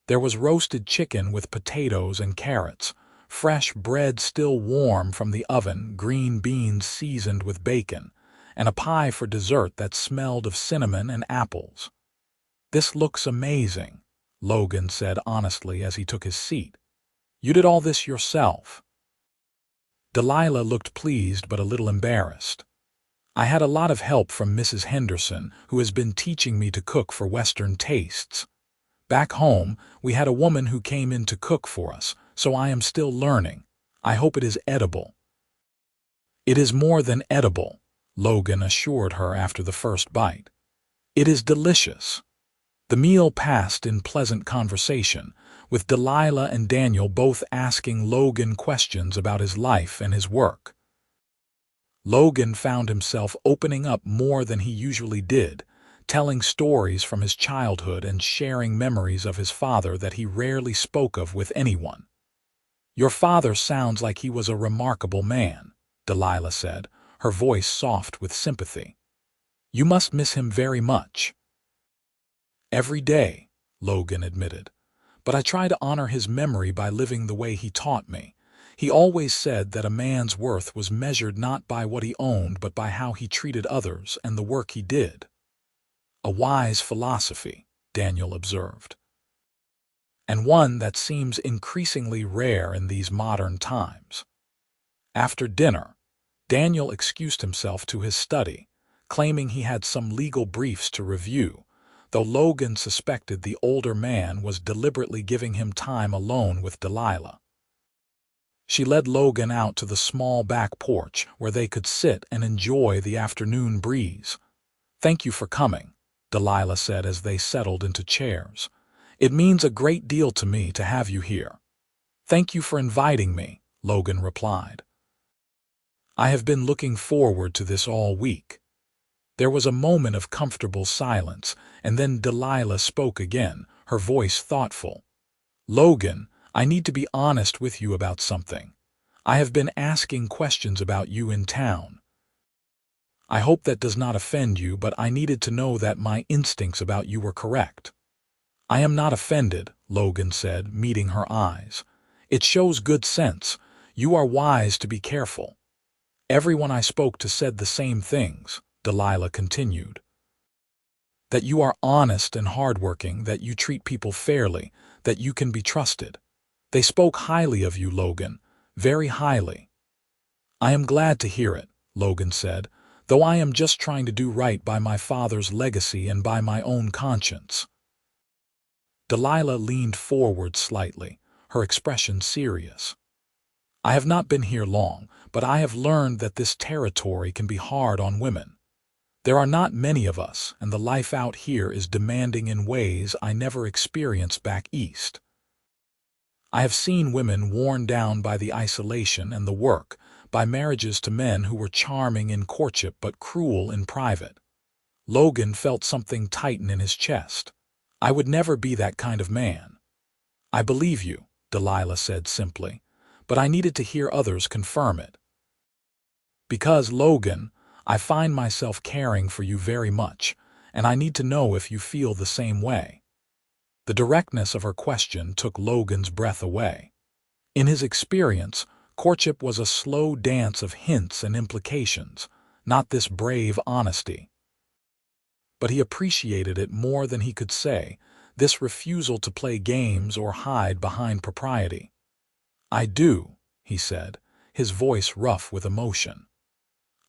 There was roasted chicken with potatoes and carrots, fresh bread still warm from the oven, green beans seasoned with bacon, and a pie for dessert that smelled of cinnamon and apples. "This looks amazing," Logan said honestly as he took his seat. "You did all this yourself?" Delilah looked pleased but a little embarrassed. "I had a lot of help from Mrs. Henderson, who has been teaching me to cook for Western tastes. Back home, we had a woman who came in to cook for us, so I am still learning. I hope it is edible." "It is more than edible," Logan assured her after the first bite. "It is delicious." The meal passed in pleasant conversation, with Delilah and Daniel both asking Logan questions about his life and his work. Logan found himself opening up more than he usually did, telling stories from his childhood and sharing memories of his father that he rarely spoke of with anyone. "Your father sounds like he was a remarkable man," Delilah said, her voice soft with sympathy. "You must miss him very much." "Every day," Logan admitted, "but I try to honor his memory by living the way he taught me. He always said that a man's worth was measured not by what he owned but by how he treated others and the work he did." "A wise philosophy," Daniel observed. "And one that seems increasingly rare in these modern times." After dinner, Daniel excused himself to his study, claiming he had some legal briefs to review, though Logan suspected the older man was deliberately giving him time alone with Delilah. She led Logan out to the small back porch where they could sit and enjoy the afternoon breeze. "Thank you for coming," Delilah said as they settled into chairs. "It means a great deal to me to have you here." "Thank you for inviting me," Logan replied. "I have been looking forward to this all week." There was a moment of comfortable silence, and then Delilah spoke again, her voice thoughtful. "Logan, I need to be honest with you about something. I have been asking questions about you in town. I hope that does not offend you, but I needed to know that my instincts about you were correct." "I am not offended," Logan said, meeting her eyes. "It shows good sense. You are wise to be careful." "Everyone I spoke to said the same things," Delilah continued. "That you are honest and hardworking, that you treat people fairly, that you can be trusted. They spoke highly of you, Logan, very highly." "I am glad to hear it," Logan said, "though I am just trying to do right by my father's legacy and by my own conscience." Delilah leaned forward slightly, her expression serious. I have not been here long, but I have learned that this territory can be hard on women. There are not many of us, and the life out here is demanding in ways I never experienced back east. I have seen women worn down by the isolation and the work, by marriages to men who were charming in courtship but cruel in private. Logan felt something tighten in his chest. I would never be that kind of man. I believe you, Delilah said simply, but I needed to hear others confirm it. Because, Logan, I find myself caring for you very much, and I need to know if you feel the same way. The directness of her question took Logan's breath away. In his experience, courtship was a slow dance of hints and implications, not this brave honesty. But he appreciated it more than he could say, this refusal to play games or hide behind propriety. I do, he said, his voice rough with emotion.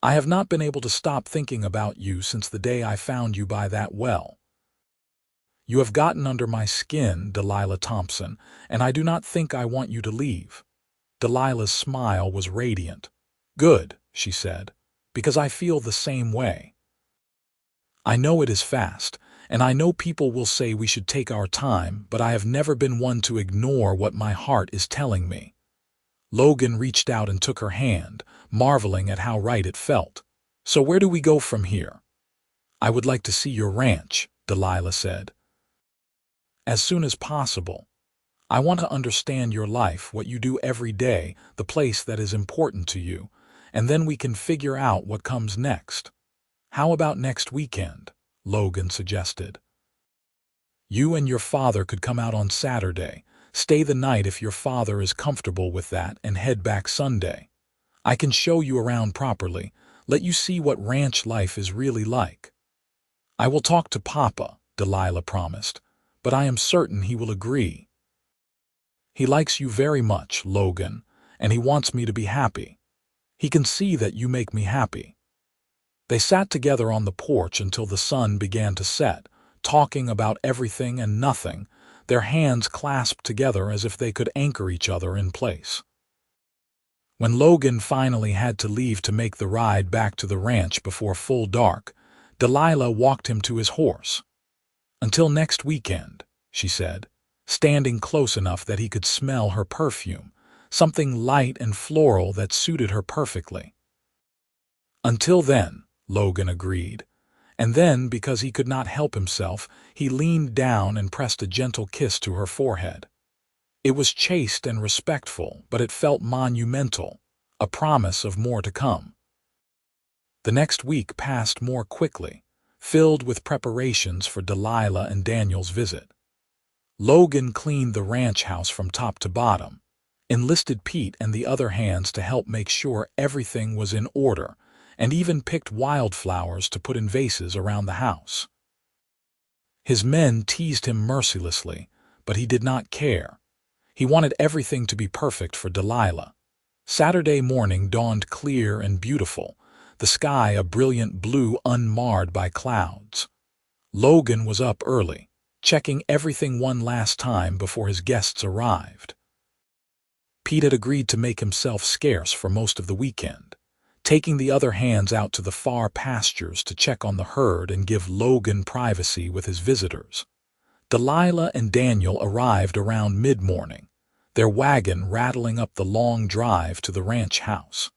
I have not been able to stop thinking about you since the day I found you by that well. You have gotten under my skin, Delilah Thompson, and I do not think I want you to leave. Delilah's smile was radiant. Good, she said, because I feel the same way. I know it is fast, and I know people will say we should take our time, but I have never been one to ignore what my heart is telling me. Logan reached out and took her hand, marveling at how right it felt. So where do we go from here? I would like to see your ranch, Delilah said. As soon as possible. I want to understand your life, what you do every day, the place that is important to you, and then we can figure out what comes next. How about next weekend? Logan suggested. You and your father could come out on Saturday, stay the night if your father is comfortable with that, and head back Sunday. I can show you around properly, let you see what ranch life is really like. I will talk to Papa, Delilah promised, but I am certain he will agree. He likes you very much, Logan, and he wants me to be happy. He can see that you make me happy. They sat together on the porch until the sun began to set, talking about everything and nothing, their hands clasped together as if they could anchor each other in place. When Logan finally had to leave to make the ride back to the ranch before full dark, Delilah walked him to his horse. Until next weekend, she said, standing close enough that he could smell her perfume, something light and floral that suited her perfectly. Until then, Logan agreed, and then, because he could not help himself, he leaned down and pressed a gentle kiss to her forehead. It was chaste and respectful, but it felt monumental, a promise of more to come. The next week passed more quickly, filled with preparations for Delilah and Daniel's visit. Logan cleaned the ranch house from top to bottom, enlisted Pete and the other hands to help make sure everything was in order, and even picked wildflowers to put in vases around the house. His men teased him mercilessly, but he did not care. He wanted everything to be perfect for Delilah. Saturday morning dawned clear and beautiful, the sky a brilliant blue unmarred by clouds. Logan was up early, checking everything one last time before his guests arrived. Pete had agreed to make himself scarce for most of the weekend, taking the other hands out to the far pastures to check on the herd and give Logan privacy with his visitors. Delilah and Daniel arrived around mid-morning, their wagon rattling up the long drive to the ranch house.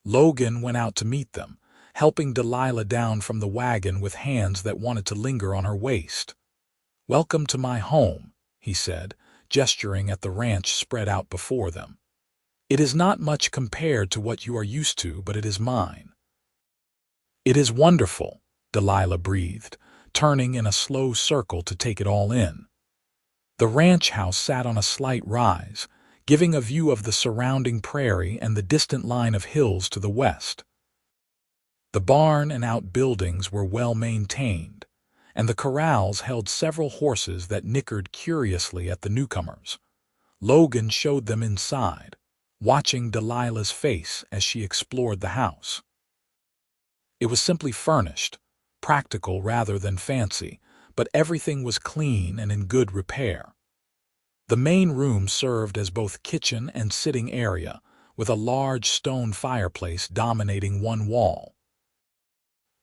Logan went out to meet them, helping Delilah down from the wagon with hands that wanted to linger on her waist. "Welcome to my home," he said, gesturing at the ranch spread out before them. "It is not much compared to what you are used to, but it is mine." "It is wonderful," Delilah breathed, turning in a slow circle to take it all in. The ranch house sat on a slight rise, giving a view of the surrounding prairie and the distant line of hills to the west. The barn and outbuildings were well maintained, and the corrals held several horses that nickered curiously at the newcomers. Logan showed them inside, watching Delilah's face as she explored the house. It was simply furnished, practical rather than fancy, but everything was clean and in good repair. The main room served as both kitchen and sitting area, with a large stone fireplace dominating one wall.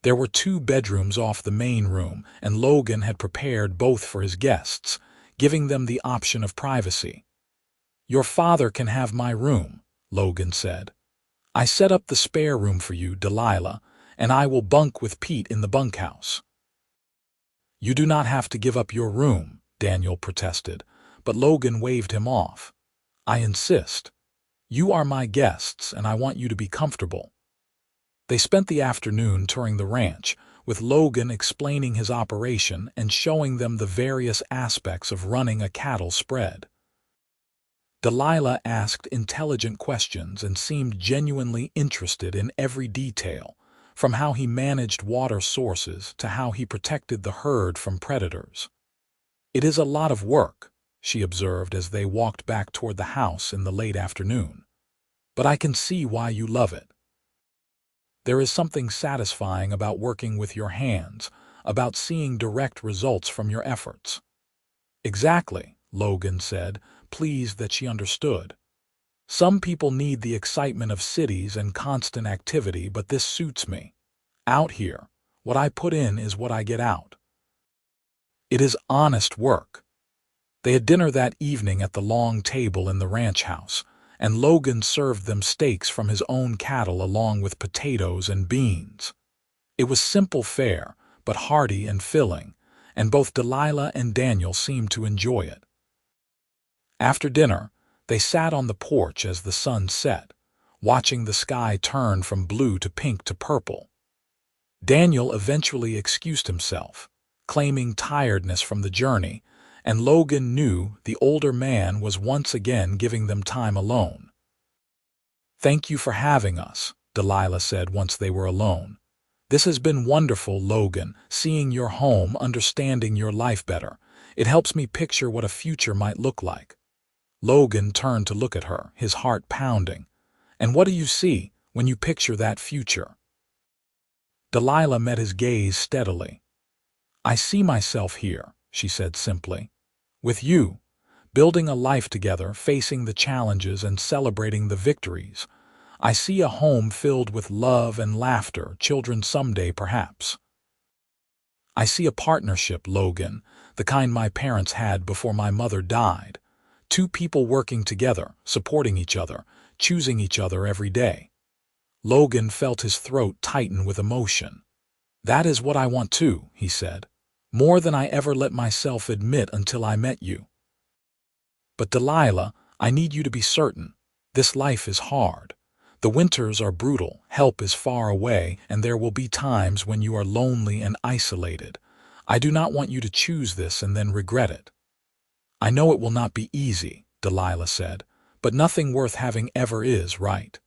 There were 2 bedrooms off the main room, and Logan had prepared both for his guests, giving them the option of privacy. "Your father can have my room," Logan said. "I set up the spare room for you, Delilah, and I will bunk with Pete in the bunkhouse." "You do not have to give up your room," Daniel protested, but Logan waved him off. "I insist. You are my guests, and I want you to be comfortable." They spent the afternoon touring the ranch, with Logan explaining his operation and showing them the various aspects of running a cattle spread. Delilah asked intelligent questions and seemed genuinely interested in every detail, from how he managed water sources to how he protected the herd from predators. "It is a lot of work," she observed as they walked back toward the house in the late afternoon. "But I can see why you love it. There is something satisfying about working with your hands, about seeing direct results from your efforts." "Exactly," Logan said, pleased that she understood. "Some people need the excitement of cities and constant activity, but this suits me. Out here, what I put in is what I get out." "It is honest work." They had dinner that evening at the long table in the ranch house, and Logan served them steaks from his own cattle along with potatoes and beans. It was simple fare, but hearty and filling, and both Delilah and Daniel seemed to enjoy it. After dinner, they sat on the porch as the sun set, watching the sky turn from blue to pink to purple. Daniel eventually excused himself, claiming tiredness from the journey, and Logan knew the older man was once again giving them time alone. "Thank you for having us," Delilah said once they were alone. "This has been wonderful, Logan, seeing your home, understanding your life better. It helps me picture what a future might look like." Logan turned to look at her, his heart pounding. "And what do you see when you picture that future?" Delilah met his gaze steadily. "I see myself here," she said simply. "With you, building a life together, facing the challenges and celebrating the victories. I see a home filled with love and laughter, children someday perhaps. I see a partnership, Logan, the kind my parents had before my mother died. 2 people working together, supporting each other, choosing each other every day." Logan felt his throat tighten with emotion. "That is what I want too," he said. "More than I ever let myself admit until I met you. But Delilah, I need you to be certain. This life is hard. The winters are brutal, help is far away, and there will be times when you are lonely and isolated. I do not want you to choose this and then regret it." "I know it will not be easy," Delilah said, "but nothing worth having ever is, right?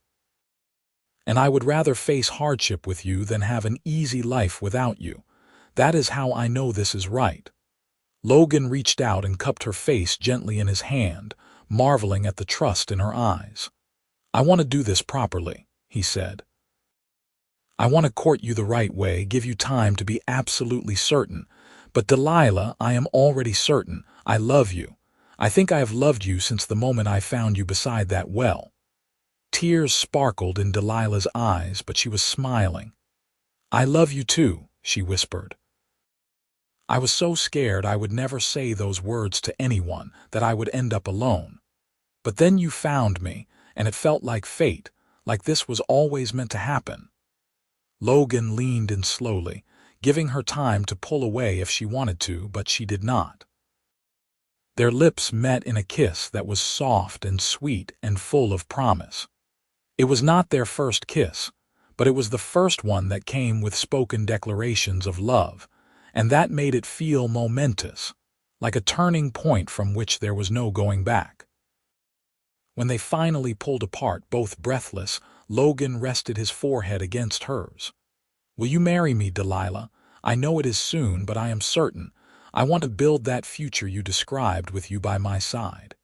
And I would rather face hardship with you than have an easy life without you. That is how I know this is right." Logan reached out and cupped her face gently in his hand, marveling at the trust in her eyes. "I want to do this properly," he said. "I want to court you the right way, give you time to be absolutely certain. But Delilah, I am already certain. I love you. I think I have loved you since the moment I found you beside that well." Tears sparkled in Delilah's eyes, but she was smiling. "I love you too," she whispered. "I was so scared I would never say those words to anyone, that I would end up alone. But then you found me, and it felt like fate, like this was always meant to happen." Logan leaned in slowly, giving her time to pull away if she wanted to, but she did not. Their lips met in a kiss that was soft and sweet and full of promise. It was not their first kiss, but it was the first one that came with spoken declarations of love, and that made it feel momentous, like a turning point from which there was no going back. When they finally pulled apart, both breathless, Logan rested his forehead against hers. "Will you marry me, Delilah? I know it is soon, but I am certain. I want to build that future you described with you by my side."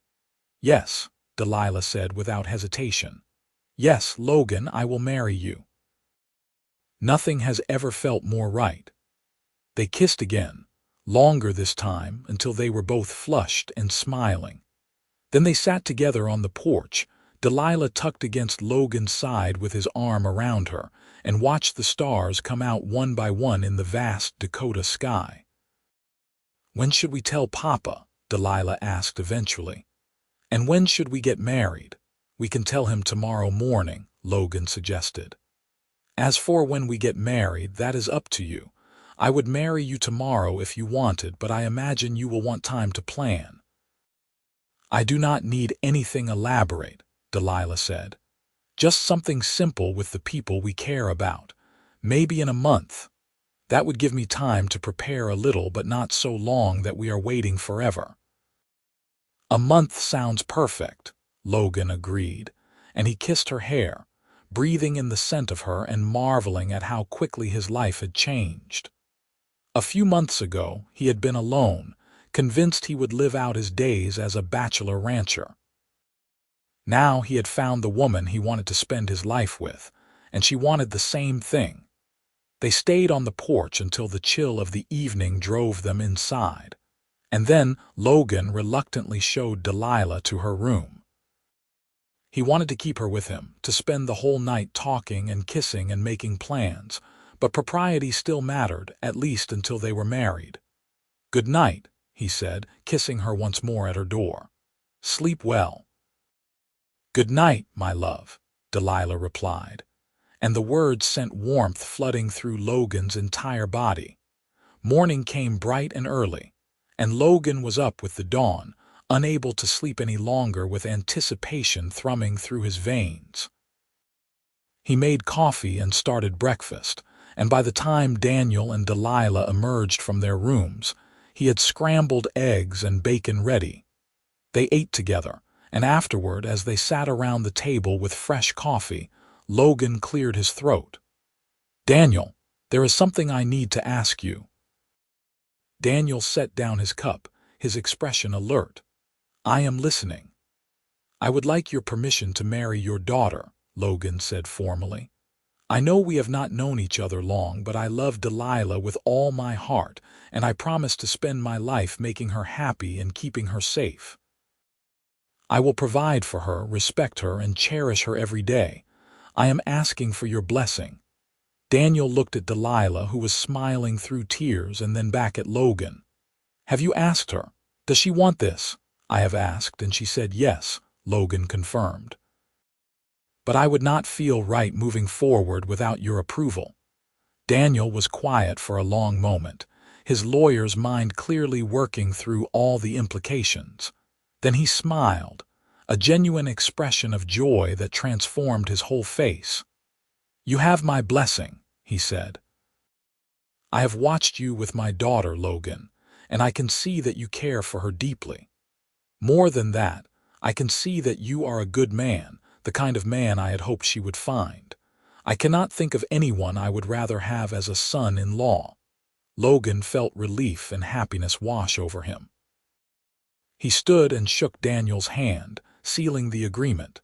"Yes," Delilah said without hesitation. "Yes, Logan, I will marry you." Nothing has ever felt more right. They kissed again, longer this time, until they were both flushed and smiling. Then they sat together on the porch, Delilah tucked against Logan's side with his arm around her, and watched the stars come out one by one in the vast Dakota sky. "When should we tell Papa?" Delilah asked eventually. "And when should we get married?" "We can tell him tomorrow morning," Logan suggested. "As for when we get married, that is up to you. I would marry you tomorrow if you wanted, but I imagine you will want time to plan." "I do not need anything elaborate," Delilah said. "Just something simple with the people we care about. Maybe in a month. That would give me time to prepare a little, but not so long that we are waiting forever." "A month sounds perfect," Logan agreed, and he kissed her hair, breathing in the scent of her and marveling at how quickly his life had changed. A few months ago, he had been alone, convinced he would live out his days as a bachelor rancher. Now he had found the woman he wanted to spend his life with, and she wanted the same thing. They stayed on the porch until the chill of the evening drove them inside, and then Logan reluctantly showed Delilah to her room. He wanted to keep her with him, to spend the whole night talking and kissing and making plans, but propriety still mattered, at least until they were married. "Good night," he said, kissing her once more at her door. "Sleep well." "Good night, my love," Delilah replied, and the words sent warmth flooding through Logan's entire body. Morning came bright and early, and Logan was up with the dawn, unable to sleep any longer with anticipation thrumming through his veins. He made coffee and started breakfast, and by the time Daniel and Delilah emerged from their rooms, he had scrambled eggs and bacon ready. They ate together, and afterward, as they sat around the table with fresh coffee, Logan cleared his throat. "Daniel, there is something I need to ask you." Daniel set down his cup, his expression alert. "I am listening." "I would like your permission to marry your daughter," Logan said formally. "I know we have not known each other long, but I love Delilah with all my heart, and I promise to spend my life making her happy and keeping her safe. I will provide for her, respect her, and cherish her every day. I am asking for your blessing." Daniel looked at Delilah, who was smiling through tears, and then back at Logan. "Have you asked her? Does she want this?" "I have asked, and she said yes," Logan confirmed. "But I would not feel right moving forward without your approval." Daniel was quiet for a long moment, his lawyer's mind clearly working through all the implications. Then he smiled, a genuine expression of joy that transformed his whole face. "You have my blessing," he said. "I have watched you with my daughter, Logan, and I can see that you care for her deeply. More than that, I can see that you are a good man, the kind of man I had hoped she would find. I cannot think of anyone I would rather have as a son-in-law." Logan felt relief and happiness wash over him. He stood and shook Daniel's hand, sealing the agreement.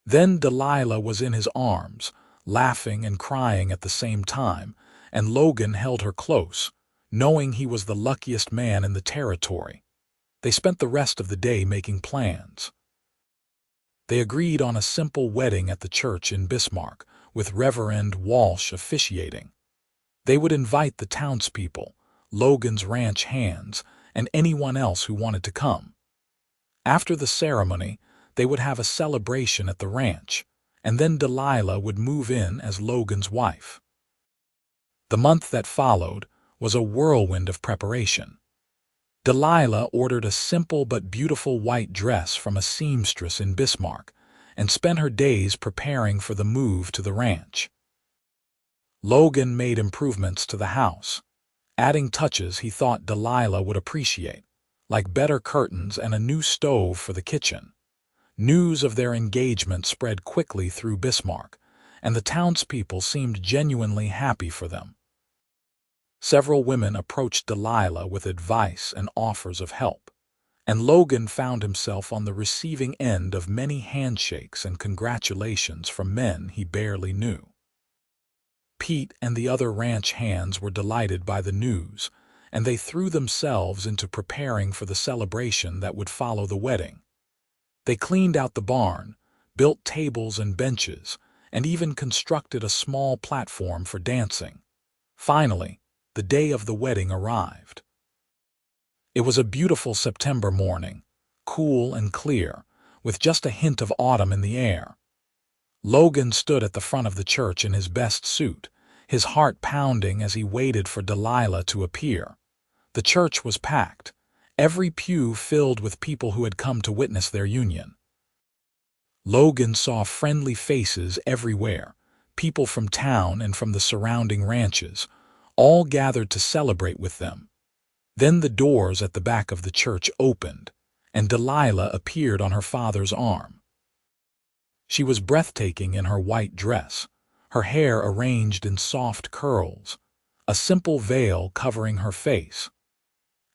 Then Delilah was in his arms, laughing and crying at the same time, and Logan held her close, knowing he was the luckiest man in the territory. They spent the rest of the day making plans. They agreed on a simple wedding at the church in Bismarck, with Reverend Walsh officiating. They would invite the townspeople, Logan's ranch hands, and anyone else who wanted to come. After the ceremony, they would have a celebration at the ranch, and then Delilah would move in as Logan's wife. The month that followed was a whirlwind of preparation. Delilah ordered a simple but beautiful white dress from a seamstress in Bismarck and spent her days preparing for the move to the ranch. Logan made improvements to the house, adding touches he thought Delilah would appreciate, like better curtains and a new stove for the kitchen. News of their engagement spread quickly through Bismarck, and the townspeople seemed genuinely happy for them. Several women approached Delilah with advice and offers of help, and Logan found himself on the receiving end of many handshakes and congratulations from men he barely knew. Pete and the other ranch hands were delighted by the news, and they threw themselves into preparing for the celebration that would follow the wedding. They cleaned out the barn, built tables and benches, and even constructed a small platform for dancing. Finally, the day of the wedding arrived. It was a beautiful September morning, cool and clear, with just a hint of autumn in the air. Logan stood at the front of the church in his best suit, his heart pounding as he waited for Delilah to appear. The church was packed, every pew filled with people who had come to witness their union. Logan saw friendly faces everywhere, people from town and from the surrounding ranches, all gathered to celebrate with them. Then the doors at the back of the church opened, and Delilah appeared on her father's arm. She was breathtaking in her white dress, her hair arranged in soft curls, a simple veil covering her face.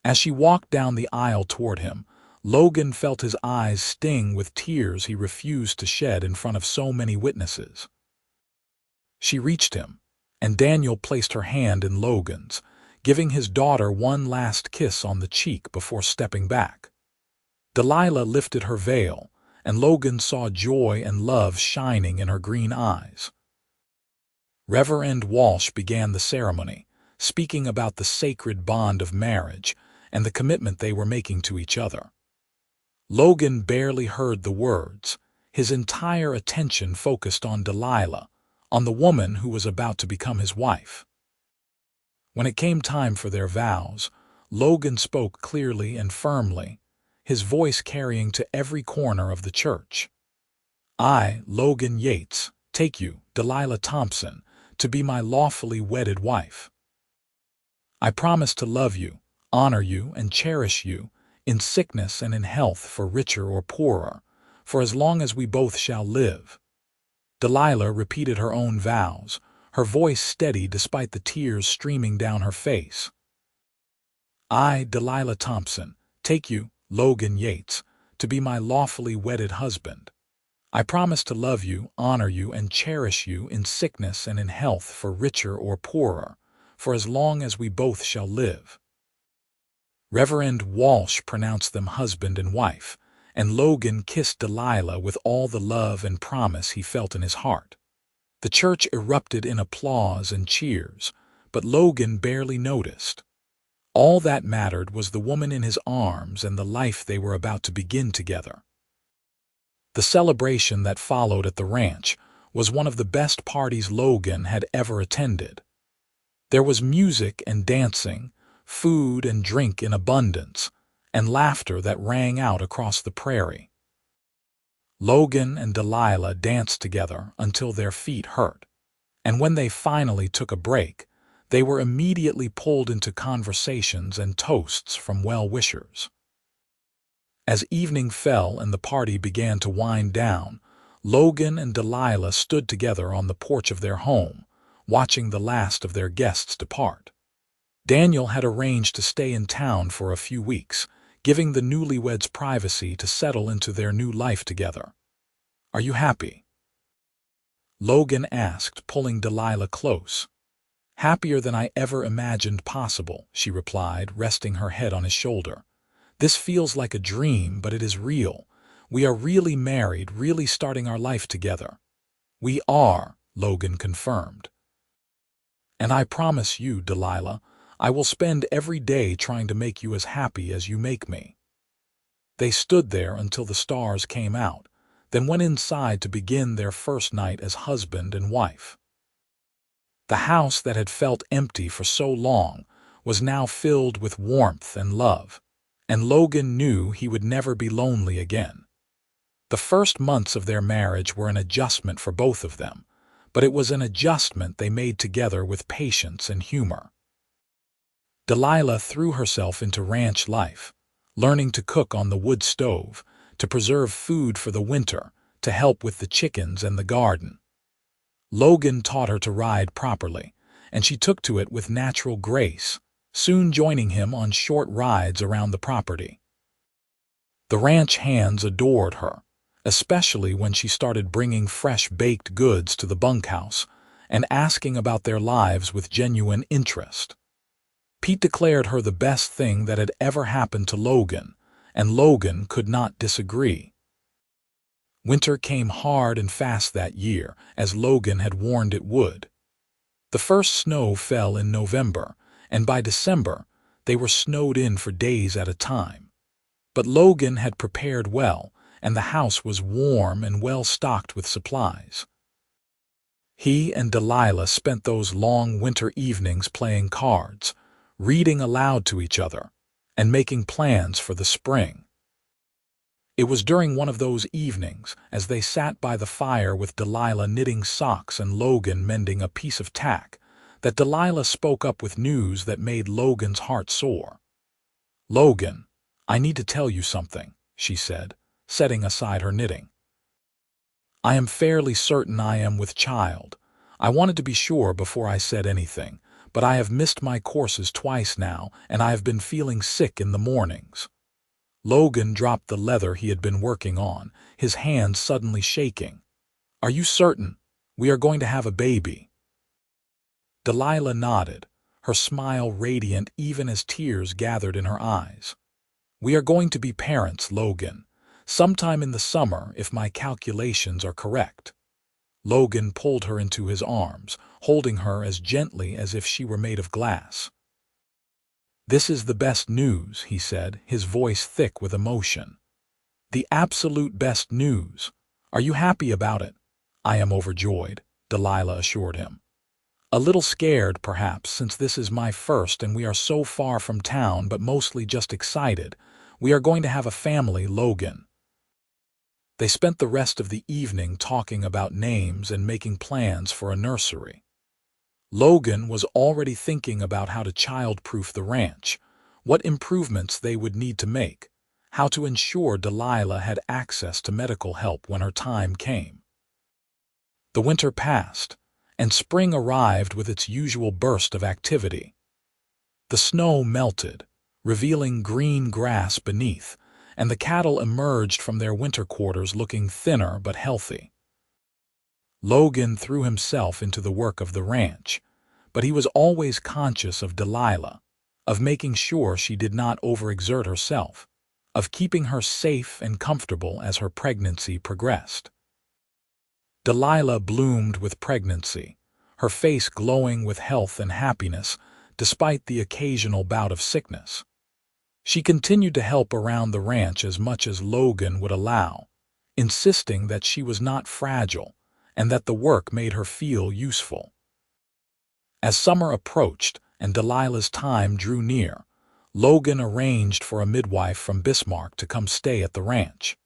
As she walked down the aisle toward him, Logan felt his eyes sting with tears he refused to shed in front of so many witnesses. She reached him, and Daniel placed her hand in Logan's, giving his daughter one last kiss on the cheek before stepping back. Delilah lifted her veil, and Logan saw joy and love shining in her green eyes. Reverend Walsh began the ceremony, speaking about the sacred bond of marriage and the commitment they were making to each other. Logan barely heard the words, his entire attention focused on Delilah, on the woman who was about to become his wife. When it came time for their vows, Logan spoke clearly and firmly, his voice carrying to every corner of the church. "I, Logan Yates, take you, Delilah Thompson, to be my lawfully wedded wife. I promise to love you, honor you, and cherish you, in sickness and in health, for richer or poorer, for as long as we both shall live." Delilah repeated her own vows, her voice steady despite the tears streaming down her face. "I, Delilah Thompson, take you, Logan Yates, to be my lawfully wedded husband. I promise to love you, honor you, and cherish you in sickness and in health, for richer or poorer, for as long as we both shall live." Reverend Walsh pronounced them husband and wife, and Logan kissed Delilah with all the love and promise he felt in his heart. The church erupted in applause and cheers, but Logan barely noticed. All that mattered was the woman in his arms and the life they were about to begin together. The celebration that followed at the ranch was one of the best parties Logan had ever attended. There was music and dancing, food and drink in abundance, and laughter that rang out across the prairie. Logan and Delilah danced together until their feet hurt, and when they finally took a break, they were immediately pulled into conversations and toasts from well-wishers. As evening fell and the party began to wind down, Logan and Delilah stood together on the porch of their home, watching the last of their guests depart. Daniel had arranged to stay in town for a few weeks, giving the newlyweds privacy to settle into their new life together. "Are you happy?" Logan asked, pulling Delilah close. "Happier than I ever imagined possible," she replied, resting her head on his shoulder. "This feels like a dream, but it is real. We are really married, really starting our life together." "We are," Logan confirmed. "And I promise you, Delilah, I will spend every day trying to make you as happy as you make me." They stood there until the stars came out, then went inside to begin their first night as husband and wife. The house that had felt empty for so long was now filled with warmth and love, and Logan knew he would never be lonely again. The first months of their marriage were an adjustment for both of them, but it was an adjustment they made together with patience and humor. Delilah threw herself into ranch life, learning to cook on the wood stove, to preserve food for the winter, to help with the chickens and the garden. Logan taught her to ride properly, and she took to it with natural grace, soon joining him on short rides around the property. The ranch hands adored her, especially when she started bringing fresh baked goods to the bunkhouse and asking about their lives with genuine interest. Pete declared her the best thing that had ever happened to Logan, and Logan could not disagree. Winter came hard and fast that year, as Logan had warned it would. The first snow fell in November, and by December, they were snowed in for days at a time. But Logan had prepared well, and the house was warm and well stocked with supplies. He and Delilah spent those long winter evenings playing cards, reading aloud to each other, and making plans for the spring. It was during one of those evenings, as they sat by the fire with Delilah knitting socks and Logan mending a piece of tack, that Delilah spoke up with news that made Logan's heart soar. "Logan, I need to tell you something," she said, setting aside her knitting. "I am fairly certain I am with child. I wanted to be sure before I said anything, but I have missed my courses twice now, and I have been feeling sick in the mornings." Logan dropped the leather he had been working on, his hands suddenly shaking. "Are you certain? We are going to have a baby." Delilah nodded, her smile radiant even as tears gathered in her eyes. "We are going to be parents, Logan, sometime in the summer if my calculations are correct." Logan pulled her into his arms, holding her as gently as if she were made of glass. "This is the best news," he said, his voice thick with emotion. "The absolute best news. Are you happy about it?" "I am overjoyed," Delilah assured him. "A little scared, perhaps, since this is my first and we are so far from town, but mostly just excited. We are going to have a family, Logan." They spent the rest of the evening talking about names and making plans for a nursery. Logan was already thinking about how to child-proof the ranch, what improvements they would need to make, how to ensure Delilah had access to medical help when her time came. The winter passed, and spring arrived with its usual burst of activity. The snow melted, revealing green grass beneath, and the cattle emerged from their winter quarters looking thinner but healthy. Logan threw himself into the work of the ranch, but he was always conscious of Delilah, of making sure she did not overexert herself, of keeping her safe and comfortable as her pregnancy progressed. Delilah bloomed with pregnancy, her face glowing with health and happiness despite the occasional bout of sickness. She continued to help around the ranch as much as Logan would allow, insisting that she was not fragile and that the work made her feel useful. As summer approached and Delilah's time drew near, Logan arranged for a midwife from Bismarck to come stay at the ranch.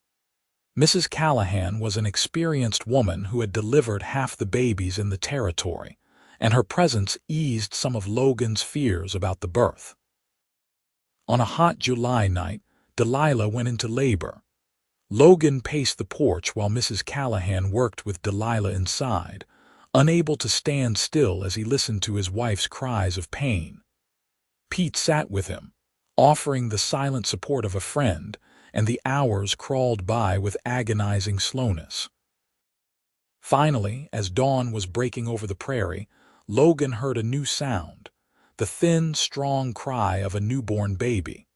Mrs. Callahan was an experienced woman who had delivered half the babies in the territory, and her presence eased some of Logan's fears about the birth. On a hot July night, Delilah went into labor. Logan paced the porch while Mrs. Callahan worked with Delilah inside, unable to stand still as he listened to his wife's cries of pain. Pete sat with him, offering the silent support of a friend, and the hours crawled by with agonizing slowness. Finally, as dawn was breaking over the prairie, Logan heard a new sound, the thin, strong cry of a newborn baby.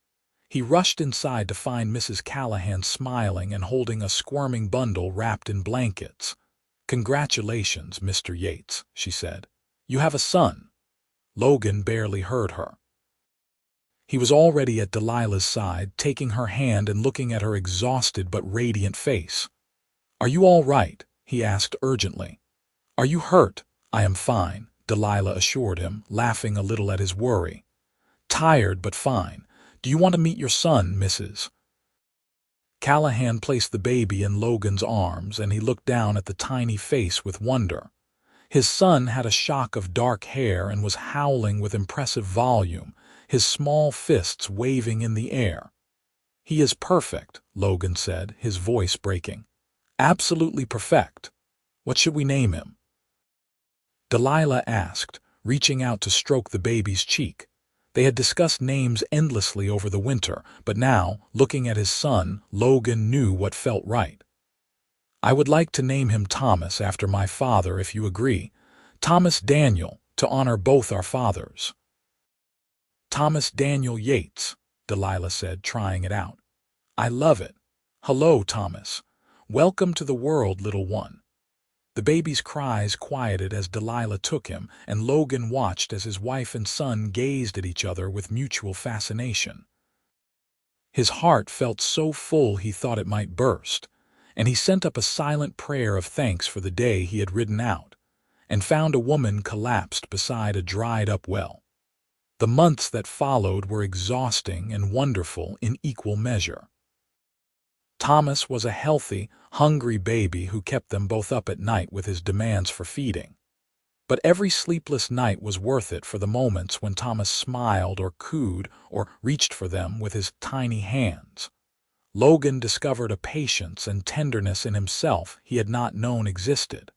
He rushed inside to find Mrs. Callahan smiling and holding a squirming bundle wrapped in blankets. "Congratulations, Mr. Yates," she said. "You have a son." Logan barely heard her. He was already at Delilah's side, taking her hand and looking at her exhausted but radiant face. "Are you all right?" he asked urgently. "Are you hurt?" "I am fine," Delilah assured him, laughing a little at his worry. "Tired but fine. Do you want to meet your son, Mrs.?" Callahan placed the baby in Logan's arms, and he looked down at the tiny face with wonder. His son had a shock of dark hair and was howling with impressive volume, his small fists waving in the air. "He is perfect," Logan said, his voice breaking. "Absolutely perfect. What should we name him?" Delilah asked, reaching out to stroke the baby's cheek. They had discussed names endlessly over the winter, but now, looking at his son, Logan knew what felt right. "I would like to name him Thomas after my father, if you agree. Thomas Daniel, to honor both our fathers." "Thomas Daniel Yates," Delilah said, trying it out. "I love it. Hello, Thomas. "Welcome to the world, little one." The baby's cries quieted as Delilah took him, and Logan watched as his wife and son gazed at each other with mutual fascination. His heart felt so full he thought it might burst, and he sent up a silent prayer of thanks for the day he had ridden out, and found a woman collapsed beside a dried-up well. The months that followed were exhausting and wonderful in equal measure. Thomas was a healthy, hungry baby who kept them both up at night with his demands for feeding. But every sleepless night was worth it for the moments when Thomas smiled or cooed or reached for them with his tiny hands. Logan discovered a patience and tenderness in himself he had not known existed.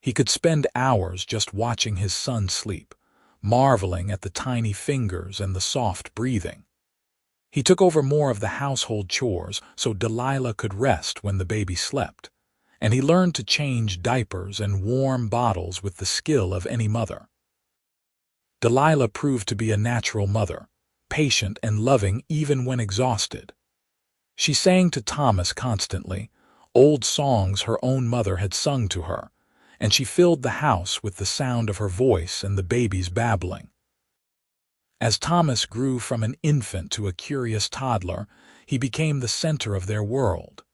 He could spend hours just watching his son sleep, marveling at the tiny fingers and the soft breathing. He took over more of the household chores so Delilah could rest when the baby slept, and he learned to change diapers and warm bottles with the skill of any mother. Delilah proved to be a natural mother, patient and loving even when exhausted. She sang to Thomas constantly, old songs her own mother had sung to her, and she filled the house with the sound of her voice and the baby's babbling. As Thomas grew from an infant to a curious toddler, he became the center of their world.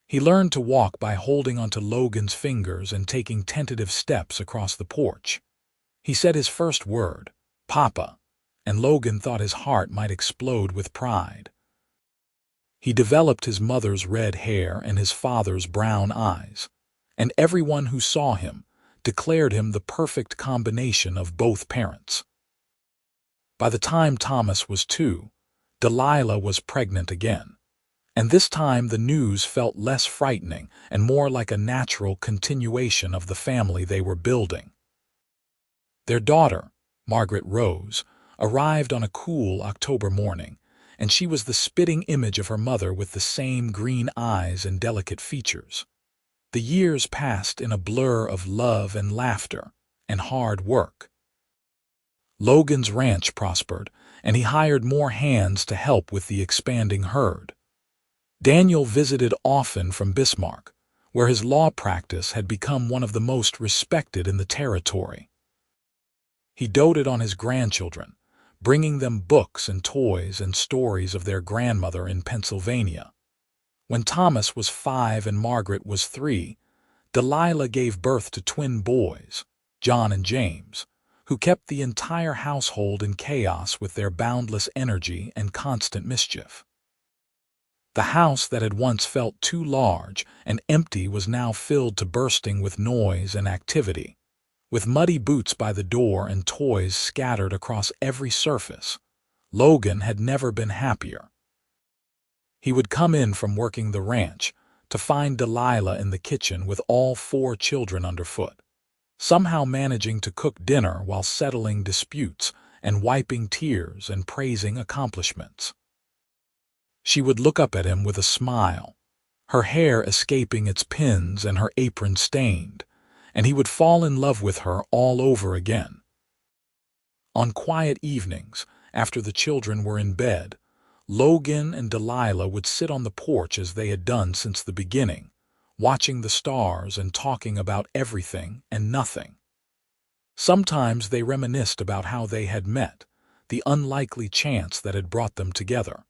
He learned to walk by holding onto Logan's fingers and taking tentative steps across the porch. He said his first word, "Papa," and Logan thought his heart might explode with pride. He developed his mother's red hair and his father's brown eyes, and everyone who saw him declared him the perfect combination of both parents. By the time Thomas was 2, Delilah was pregnant again, and this time the news felt less frightening and more like a natural continuation of the family they were building. Their daughter, Margaret Rose, arrived on a cool October morning, and she was the spitting image of her mother with the same green eyes and delicate features. The years passed in a blur of love and laughter and hard work. Logan's ranch prospered, and he hired more hands to help with the expanding herd. Daniel visited often from Bismarck, where his law practice had become one of the most respected in the territory. He doted on his grandchildren, bringing them books and toys and stories of their grandmother in Pennsylvania. When Thomas was 5 and Margaret was 3, Delilah gave birth to twin boys, John and James, who kept the entire household in chaos with their boundless energy and constant mischief. The house that had once felt too large and empty was now filled to bursting with noise and activity. With muddy boots by the door and toys scattered across every surface, Logan had never been happier. He would come in from working the ranch to find Delilah in the kitchen with all 4 children underfoot, somehow managing to cook dinner while settling disputes and wiping tears and praising accomplishments. She would look up at him with a smile, her hair escaping its pins and her apron stained, and he would fall in love with her all over again. On quiet evenings, after the children were in bed, Logan and Delilah would sit on the porch as they had done since the beginning, watching the stars and talking about everything and nothing. Sometimes they reminisced about how they had met, the unlikely chance that had brought them together.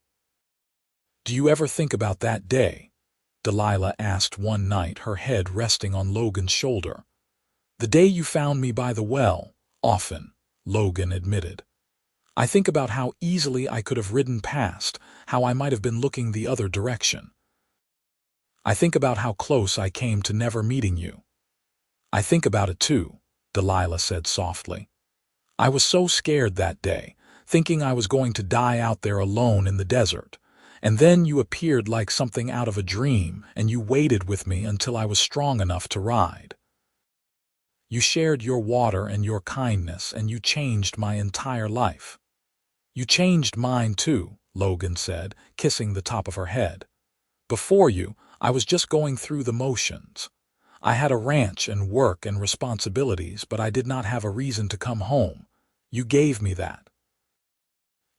"Do you ever think about that day?" Delilah asked one night, her head resting on Logan's shoulder. "The day you found me by the well." "Often," Logan admitted. "I think about how easily I could have ridden past, how I might have been looking the other direction. I think about how close I came to never meeting you." "I think about it too," Delilah said softly. "I was so scared that day, thinking I was going to die out there alone in the desert. And then you appeared like something out of a dream, and you waited with me until I was strong enough to ride. You shared your water and your kindness, and you changed my entire life." "You changed mine too," Logan said, kissing the top of her head. "Before you, I was just going through the motions. I had a ranch and work and responsibilities, but I did not have a reason to come home. You gave me that.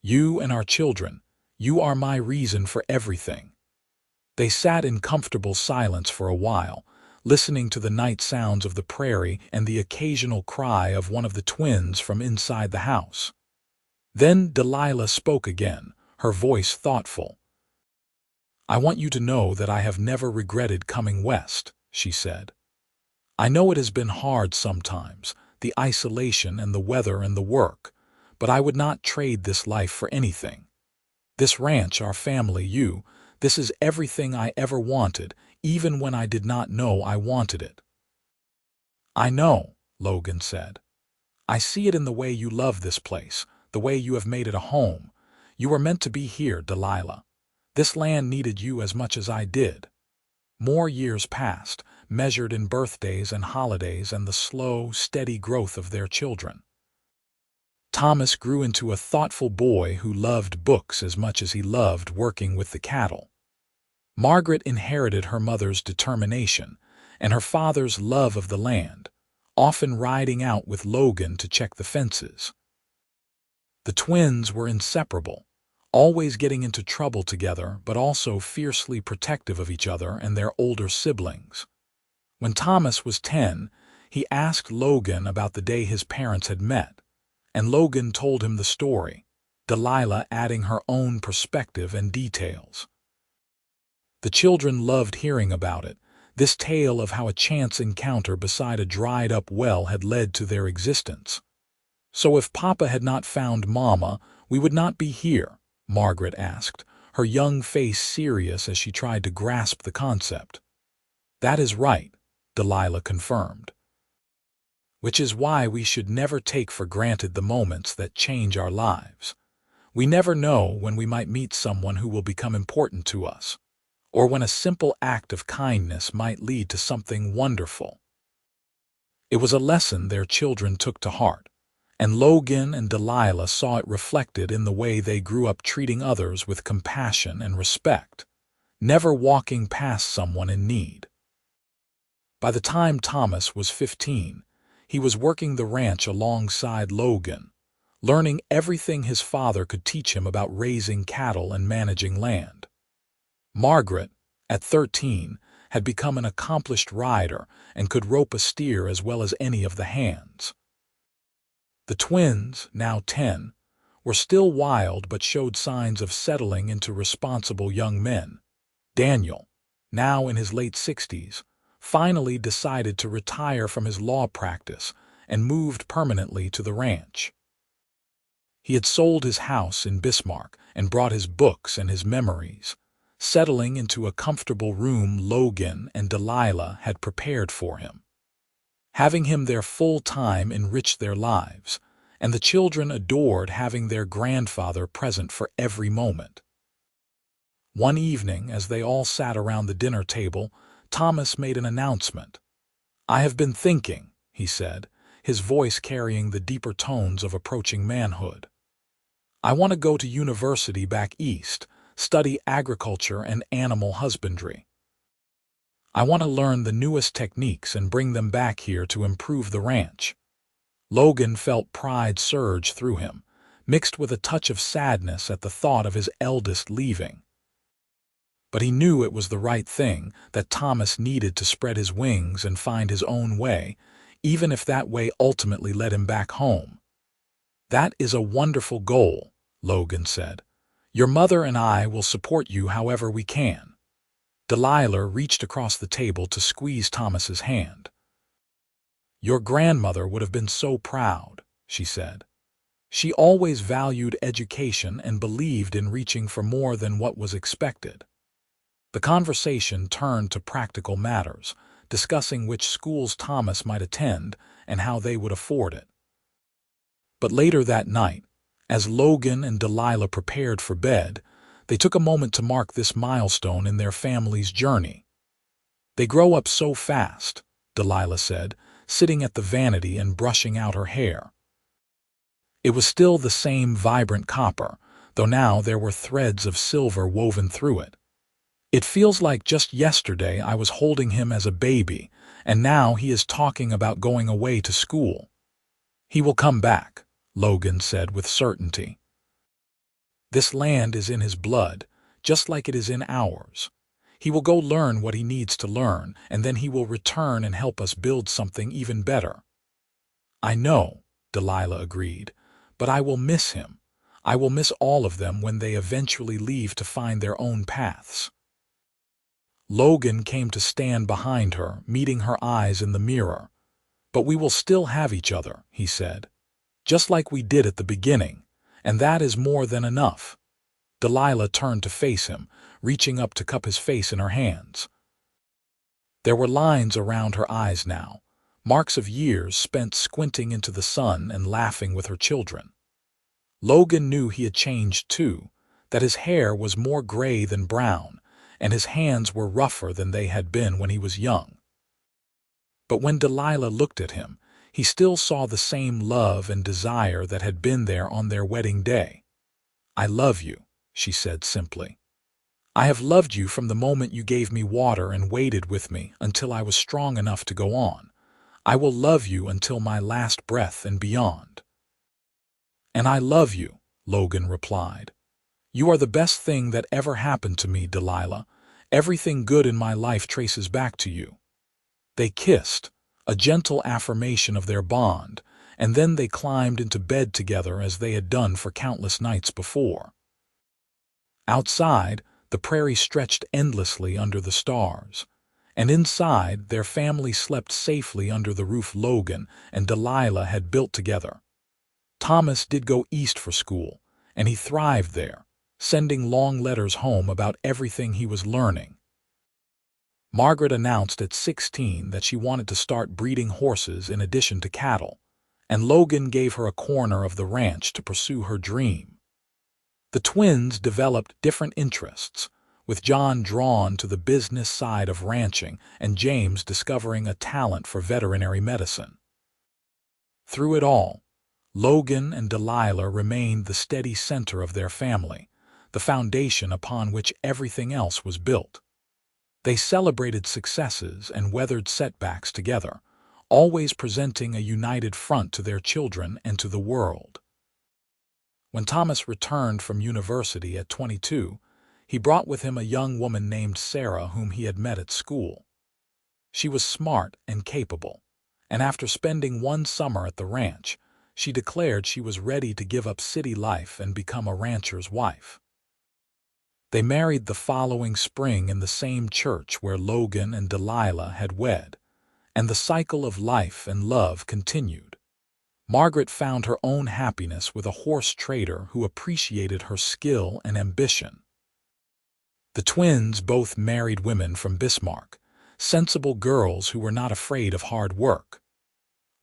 You and our children, you are my reason for everything." They sat in comfortable silence for a while, listening to the night sounds of the prairie and the occasional cry of one of the twins from inside the house. Then Delilah spoke again, her voice thoughtful. "I want you to know that I have never regretted coming west," she said. "I know it has been hard sometimes, the isolation and the weather and the work, but I would not trade this life for anything. This ranch, our family, this is everything I ever wanted, even when I did not know I wanted it." "I know," Logan said. "I see it in the way you love this place, the way you have made it a home. You were meant to be here, Delilah. This land needed you as much as I did." More years passed, measured in birthdays and holidays and the slow, steady growth of their children. Thomas grew into a thoughtful boy who loved books as much as he loved working with the cattle. Margaret inherited her mother's determination and her father's love of the land, often riding out with Logan to check the fences. The twins were inseparable, always getting into trouble together but also fiercely protective of each other and their older siblings. When Thomas was 10, he asked Logan about the day his parents had met, and Logan told him the story, Delilah adding her own perspective and details. The children loved hearing about it, this tale of how a chance encounter beside a dried-up well had led to their existence. "So if Papa had not found Mama, we would not be here?" Margaret asked, her young face serious as she tried to grasp the concept. "That is right," Delilah confirmed. "Which is why we should never take for granted the moments that change our lives. We never know when we might meet someone who will become important to us, or when a simple act of kindness might lead to something wonderful." It was a lesson their children took to heart, and Logan and Delilah saw it reflected in the way they grew up treating others with compassion and respect, never walking past someone in need. By the time Thomas was 15, he was working the ranch alongside Logan, learning everything his father could teach him about raising cattle and managing land. Margaret, at 13, had become an accomplished rider and could rope a steer as well as any of the hands. The twins, now 10, were still wild but showed signs of settling into responsible young men. Daniel, now in his late 60s, finally decided to retire from his law practice and moved permanently to the ranch. He had sold his house in Bismarck and brought his books and his memories, settling into a comfortable room Logan and Delilah had prepared for him. Having him there full-time enriched their lives, and the children adored having their grandfather present for every moment. One evening, as they all sat around the dinner table, Thomas made an announcement. "I have been thinking," he said, his voice carrying the deeper tones of approaching manhood. "I want to go to university back east, study agriculture and animal husbandry. I want to learn the newest techniques and bring them back here to improve the ranch." Logan felt pride surge through him, mixed with a touch of sadness at the thought of his eldest leaving. But he knew it was the right thing, that Thomas needed to spread his wings and find his own way, even if that way ultimately led him back home. "That is a wonderful goal," Logan said. "Your mother and I will support you however we can." Delilah reached across the table to squeeze Thomas's hand. "Your grandmother would have been so proud," she said. "She always valued education and believed in reaching for more than what was expected." The conversation turned to practical matters, discussing which schools Thomas might attend and how they would afford it. But later that night, as Logan and Delilah prepared for bed, they took a moment to mark this milestone in their family's journey. "They grow up so fast," Delilah said, sitting at the vanity and brushing out her hair. It was still the same vibrant copper, though now there were threads of silver woven through it. "It feels like just yesterday I was holding him as a baby, and now he is talking about going away to school." "He will come back," Logan said with certainty. "This land is in his blood, just like it is in ours. He will go learn what he needs to learn, and then he will return and help us build something even better." "I know," Delilah agreed, "but I will miss him. I will miss all of them when they eventually leave to find their own paths." Logan came to stand behind her, meeting her eyes in the mirror. "But we will still have each other," he said, "just like we did at the beginning, and that is more than enough." Delilah turned to face him, reaching up to cup his face in her hands. There were lines around her eyes now, marks of years spent squinting into the sun and laughing with her children. Logan knew he had changed too, that his hair was more gray than brown, and his hands were rougher than they had been when he was young. But when Delilah looked at him, he still saw the same love and desire that had been there on their wedding day. "I love you," she said simply. "I have loved you from the moment you gave me water and waited with me until I was strong enough to go on. I will love you until my last breath and beyond." "And I love you," Logan replied. "You are the best thing that ever happened to me, Delilah. Everything good in my life traces back to you." They kissed, a gentle affirmation of their bond, and then they climbed into bed together as they had done for countless nights before. Outside, the prairie stretched endlessly under the stars, and inside their family slept safely under the roof Logan and Delilah had built together. Thomas did go east for school, and he thrived there, sending long letters home about everything he was learning. Margaret announced at 16 that she wanted to start breeding horses in addition to cattle, and Logan gave her a corner of the ranch to pursue her dream. The twins developed different interests, with John drawn to the business side of ranching and James discovering a talent for veterinary medicine. Through it all, Logan and Delilah remained the steady center of their family, the foundation upon which everything else was built. They celebrated successes and weathered setbacks together, always presenting a united front to their children and to the world. When Thomas returned from university at 22, he brought with him a young woman named Sarah whom he had met at school. She was smart and capable, and after spending one summer at the ranch, she declared she was ready to give up city life and become a rancher's wife. They married the following spring in the same church where Logan and Delilah had wed, and the cycle of life and love continued. Margaret found her own happiness with a horse trader who appreciated her skill and ambition. The twins both married women from Bismarck, sensible girls who were not afraid of hard work.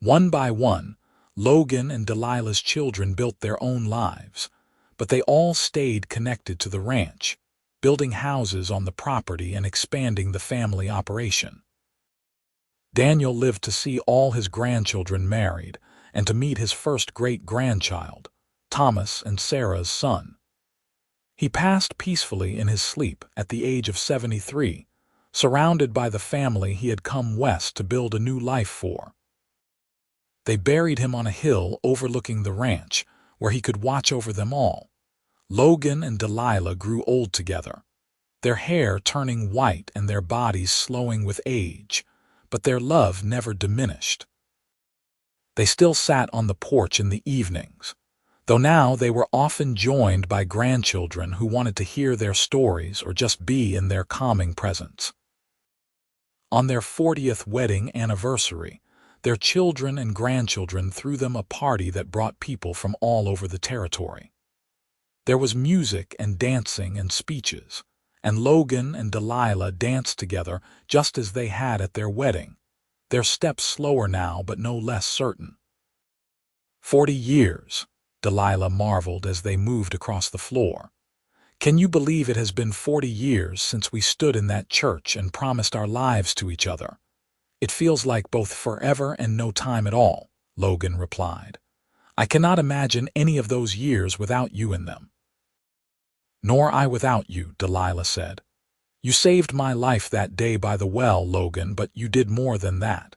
One by one, Logan and Delilah's children built their own lives, but they all stayed connected to the ranch, building houses on the property and expanding the family operation. Daniel lived to see all his grandchildren married and to meet his first great-grandchild, Thomas and Sarah's son. He passed peacefully in his sleep at the age of 73, surrounded by the family he had come west to build a new life for. They buried him on a hill overlooking the ranch, where he could watch over them all. Logan and Delilah grew old together, their hair turning white and their bodies slowing with age, but their love never diminished. They still sat on the porch in the evenings, though now they were often joined by grandchildren who wanted to hear their stories or just be in their calming presence. On their 40th wedding anniversary, their children and grandchildren threw them a party that brought people from all over the territory. There was music and dancing and speeches, and Logan and Delilah danced together just as they had at their wedding, their steps slower now but no less certain. 40 years, Delilah marveled as they moved across the floor. Can you believe it has been 40 years since we stood in that church and promised our lives to each other? It feels like both forever and no time at all, Logan replied. I cannot imagine any of those years without you in them. Nor I without you, Delilah said. You saved my life that day by the well, Logan, but you did more than that.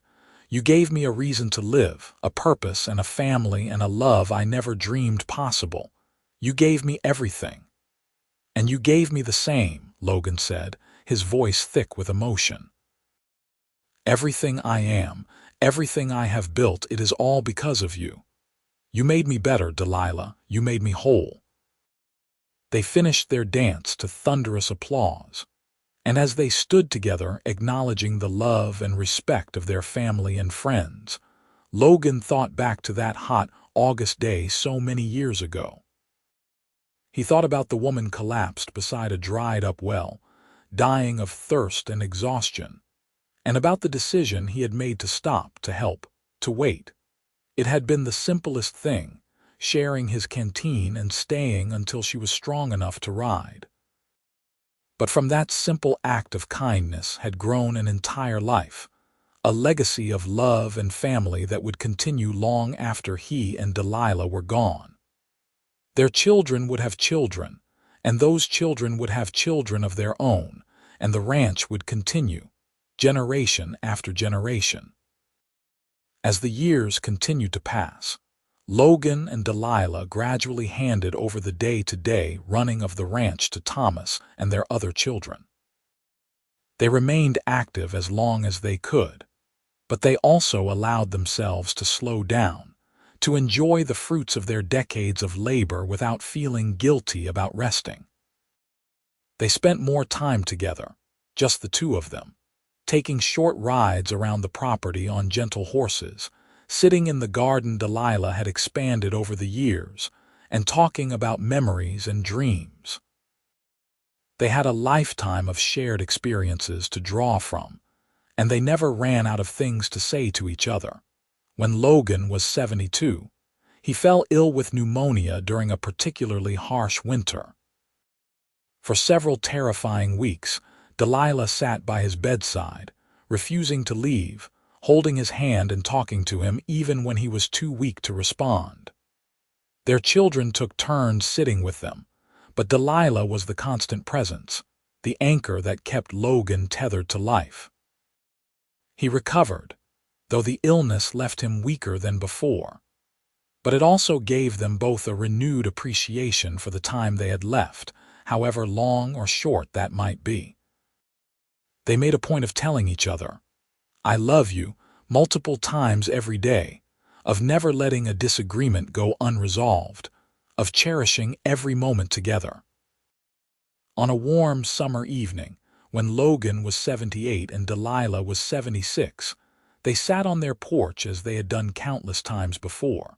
You gave me a reason to live, a purpose and a family and a love I never dreamed possible. You gave me everything. And you gave me the same, Logan said, his voice thick with emotion. "Everything I am, everything I have built, it is all because of you. You made me better, Delilah. You made me whole." They finished their dance to thunderous applause, and as they stood together acknowledging the love and respect of their family and friends, Logan thought back to that hot August day so many years ago. He thought about the woman collapsed beside a dried-up well, dying of thirst and exhaustion, and about the decision he had made to stop, to help, to wait. It had been the simplest thing, sharing his canteen and staying until she was strong enough to ride. But from that simple act of kindness had grown an entire life, a legacy of love and family that would continue long after he and Delilah were gone. Their children would have children, and those children would have children of their own, and the ranch would continue, generation after generation. As the years continued to pass, Logan and Delilah gradually handed over the day-to-day running of the ranch to Thomas and their other children. They remained active as long as they could, but they also allowed themselves to slow down, to enjoy the fruits of their decades of labor without feeling guilty about resting. They spent more time together, just the two of them, taking short rides around the property on gentle horses, sitting in the garden Delilah had expanded over the years, and talking about memories and dreams. They had a lifetime of shared experiences to draw from, and they never ran out of things to say to each other. When Logan was 72, he fell ill with pneumonia during a particularly harsh winter. For several terrifying weeks, Delilah sat by his bedside, refusing to leave, holding his hand and talking to him even when he was too weak to respond. Their children took turns sitting with them, but Delilah was the constant presence, the anchor that kept Logan tethered to life. He recovered, though the illness left him weaker than before, but it also gave them both a renewed appreciation for the time they had left, however long or short that might be. They made a point of telling each other, "I love you," multiple times every day, of never letting a disagreement go unresolved, of cherishing every moment together. On a warm summer evening, when Logan was 78 and Delilah was 76, they sat on their porch as they had done countless times before.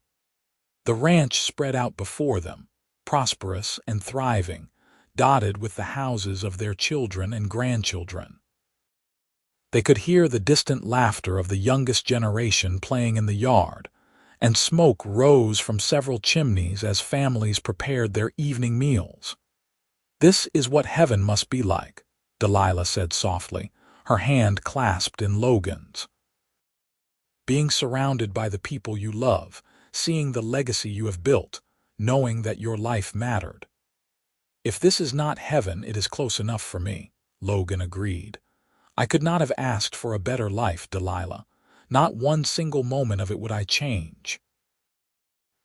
The ranch spread out before them, prosperous and thriving, dotted with the houses of their children and grandchildren. They could hear the distant laughter of the youngest generation playing in the yard, and smoke rose from several chimneys as families prepared their evening meals. "This is what heaven must be like," Delilah said softly, her hand clasped in Logan's. "Being surrounded by the people you love, seeing the legacy you have built, knowing that your life mattered." "If this is not heaven, it is close enough for me," Logan agreed. "I could not have asked for a better life, Delilah. Not one single moment of it would I change."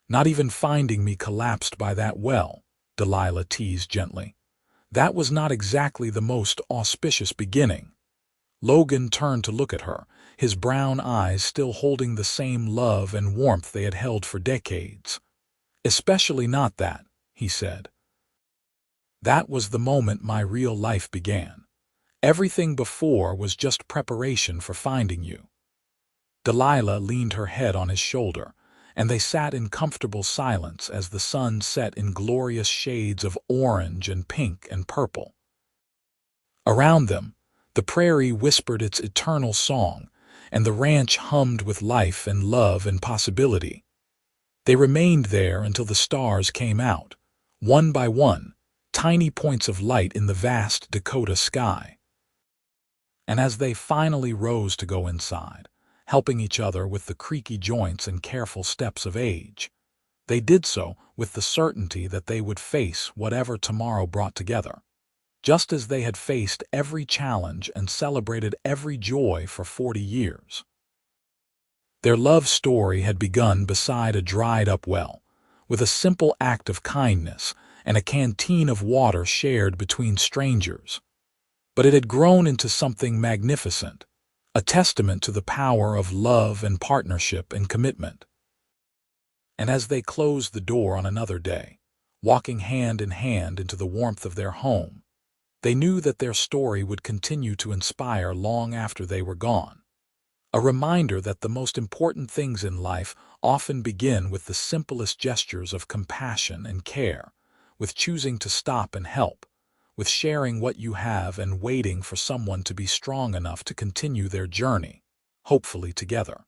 "Not even finding me collapsed by that well," Delilah teased gently. "That was not exactly the most auspicious beginning." Logan turned to look at her, his brown eyes still holding the same love and warmth they had held for decades. "Especially not that," he said. "That was the moment my real life began. Everything before was just preparation for finding you." Delilah leaned her head on his shoulder, and they sat in comfortable silence as the sun set in glorious shades of orange and pink and purple. Around them, the prairie whispered its eternal song, and the ranch hummed with life and love and possibility. They remained there until the stars came out, one by one, tiny points of light in the vast Dakota sky. And as they finally rose to go inside, helping each other with the creaky joints and careful steps of age, they did so with the certainty that they would face whatever tomorrow brought together, just as they had faced every challenge and celebrated every joy for 40 years. Their love story had begun beside a dried-up well, with a simple act of kindness and a canteen of water shared between strangers. but it had grown into something magnificent, a testament to the power of love and partnership and commitment. And as they closed the door on another day, walking hand in hand into the warmth of their home, they knew that their story would continue to inspire long after they were gone. A reminder that the most important things in life often begin with the simplest gestures of compassion and care, with choosing to stop and help, with sharing what you have and waiting for someone to be strong enough to continue their journey, hopefully together.